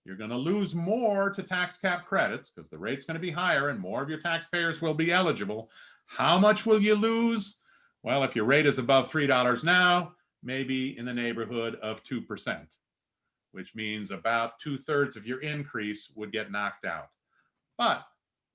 Speaker 1: you're going to lose more to tax cap credits because the rate's going to be higher and more of your taxpayers will be eligible. How much will you lose? Well, if your rate is above $3 now, maybe in the neighborhood of 2%, which means about 2/3 of your increase would get knocked out. But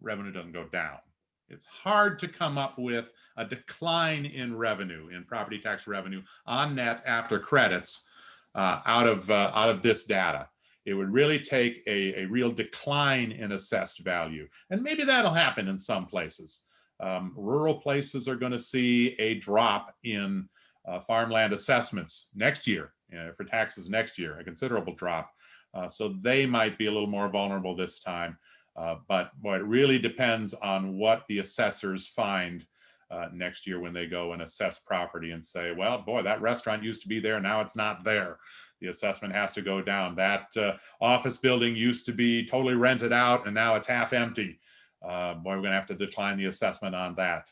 Speaker 1: revenue doesn't go down. It's hard to come up with a decline in revenue, in property tax revenue on net after credits out of this data. It would really take a real decline in assessed value. And maybe that'll happen in some places. Rural places are going to see a drop in farmland assessments next year, for taxes next year, a considerable drop. So they might be a little more vulnerable this time. But boy, it really depends on what the assessors find next year when they go and assess property and say, well, boy, that restaurant used to be there, now it's not there. The assessment has to go down. That office building used to be totally rented out and now it's half empty. Boy, we're gonna have to decline the assessment on that.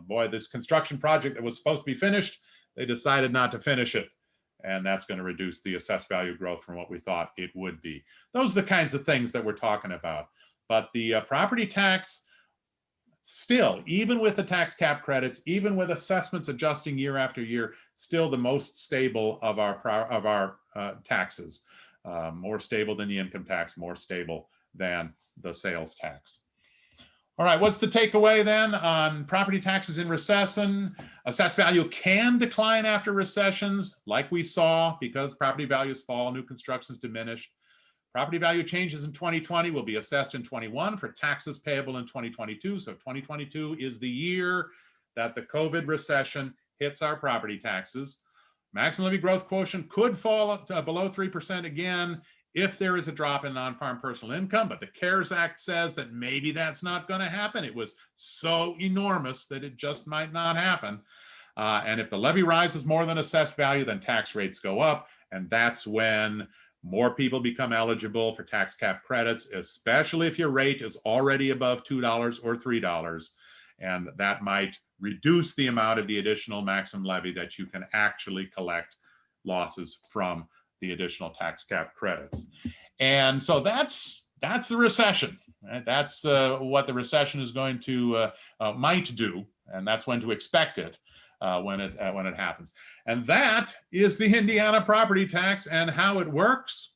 Speaker 1: Boy, this construction project that was supposed to be finished, they decided not to finish it. And that's going to reduce the assessed value growth from what we thought it would be. Those are the kinds of things that we're talking about. But the property tax, still, even with the tax cap credits, even with assessments adjusting year after year, still the most stable of our taxes. More stable than the income tax, more stable than the sales tax. All right, what's the takeaway then on property taxes in recession? Assessed value can decline after recessions, like we saw, because property values fall, new construction is diminished. Property value changes in 2020 will be assessed in 21 for taxes payable in 2022. So 2022 is the year that the COVID recession hits our property taxes. Maximum levy growth quotient could fall below 3% again if there is a drop in non-farm personal income, but the CARES Act says that maybe that's not going to happen. It was so enormous that it just might not happen. And if the levy rises more than assessed value, then tax rates go up. And that's when more people become eligible for tax cap credits, especially if your rate is already above $2 or $3. And that might reduce the amount of the additional maximum levy that you can actually collect losses from the additional tax cap credits. And so that's the recession. Right? That's what the recession is going to might do, and that's when to expect it when it happens. And that is the Indiana property tax and how it works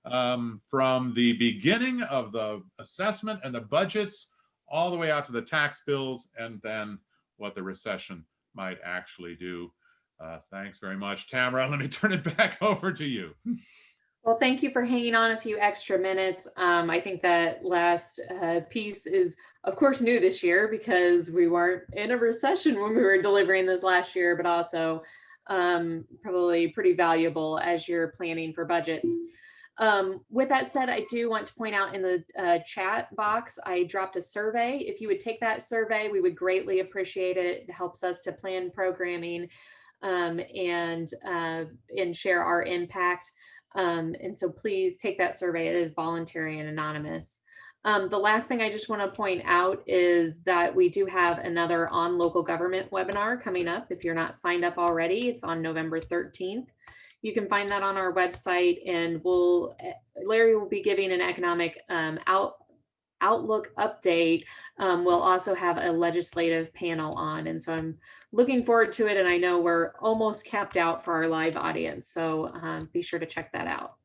Speaker 1: from the beginning of the assessment and the budgets all the way out to the tax bills, and then what the recession might actually do. Thanks very much, Tamara. Let me turn it back over to you.
Speaker 2: Well, thank you for hanging on a few extra minutes. I think that last piece is, of course, new this year because we weren't in a recession when we were delivering this last year, but also probably pretty valuable as you're planning for budgets. With that said, I do want to point out in the chat box, I dropped a survey. If you would take that survey, we would greatly appreciate it. It helps us to plan programming and share our impact. And so please take that survey. It is voluntary and anonymous. The last thing I just want to point out is that we do have another On Local Government webinar coming up. If you're not signed up already, it's on November 13th. You can find that on our website, and Larry will be giving an economic outlook update. We'll also have a legislative panel on, and so I'm looking forward to it, and I know we're almost capped out for our live audience, so be sure to check that out.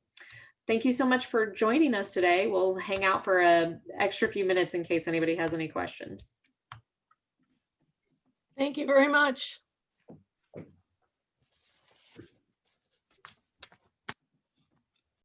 Speaker 2: Thank you so much for joining us today. We'll hang out for an extra few minutes in case anybody has any questions.
Speaker 3: Thank you very much.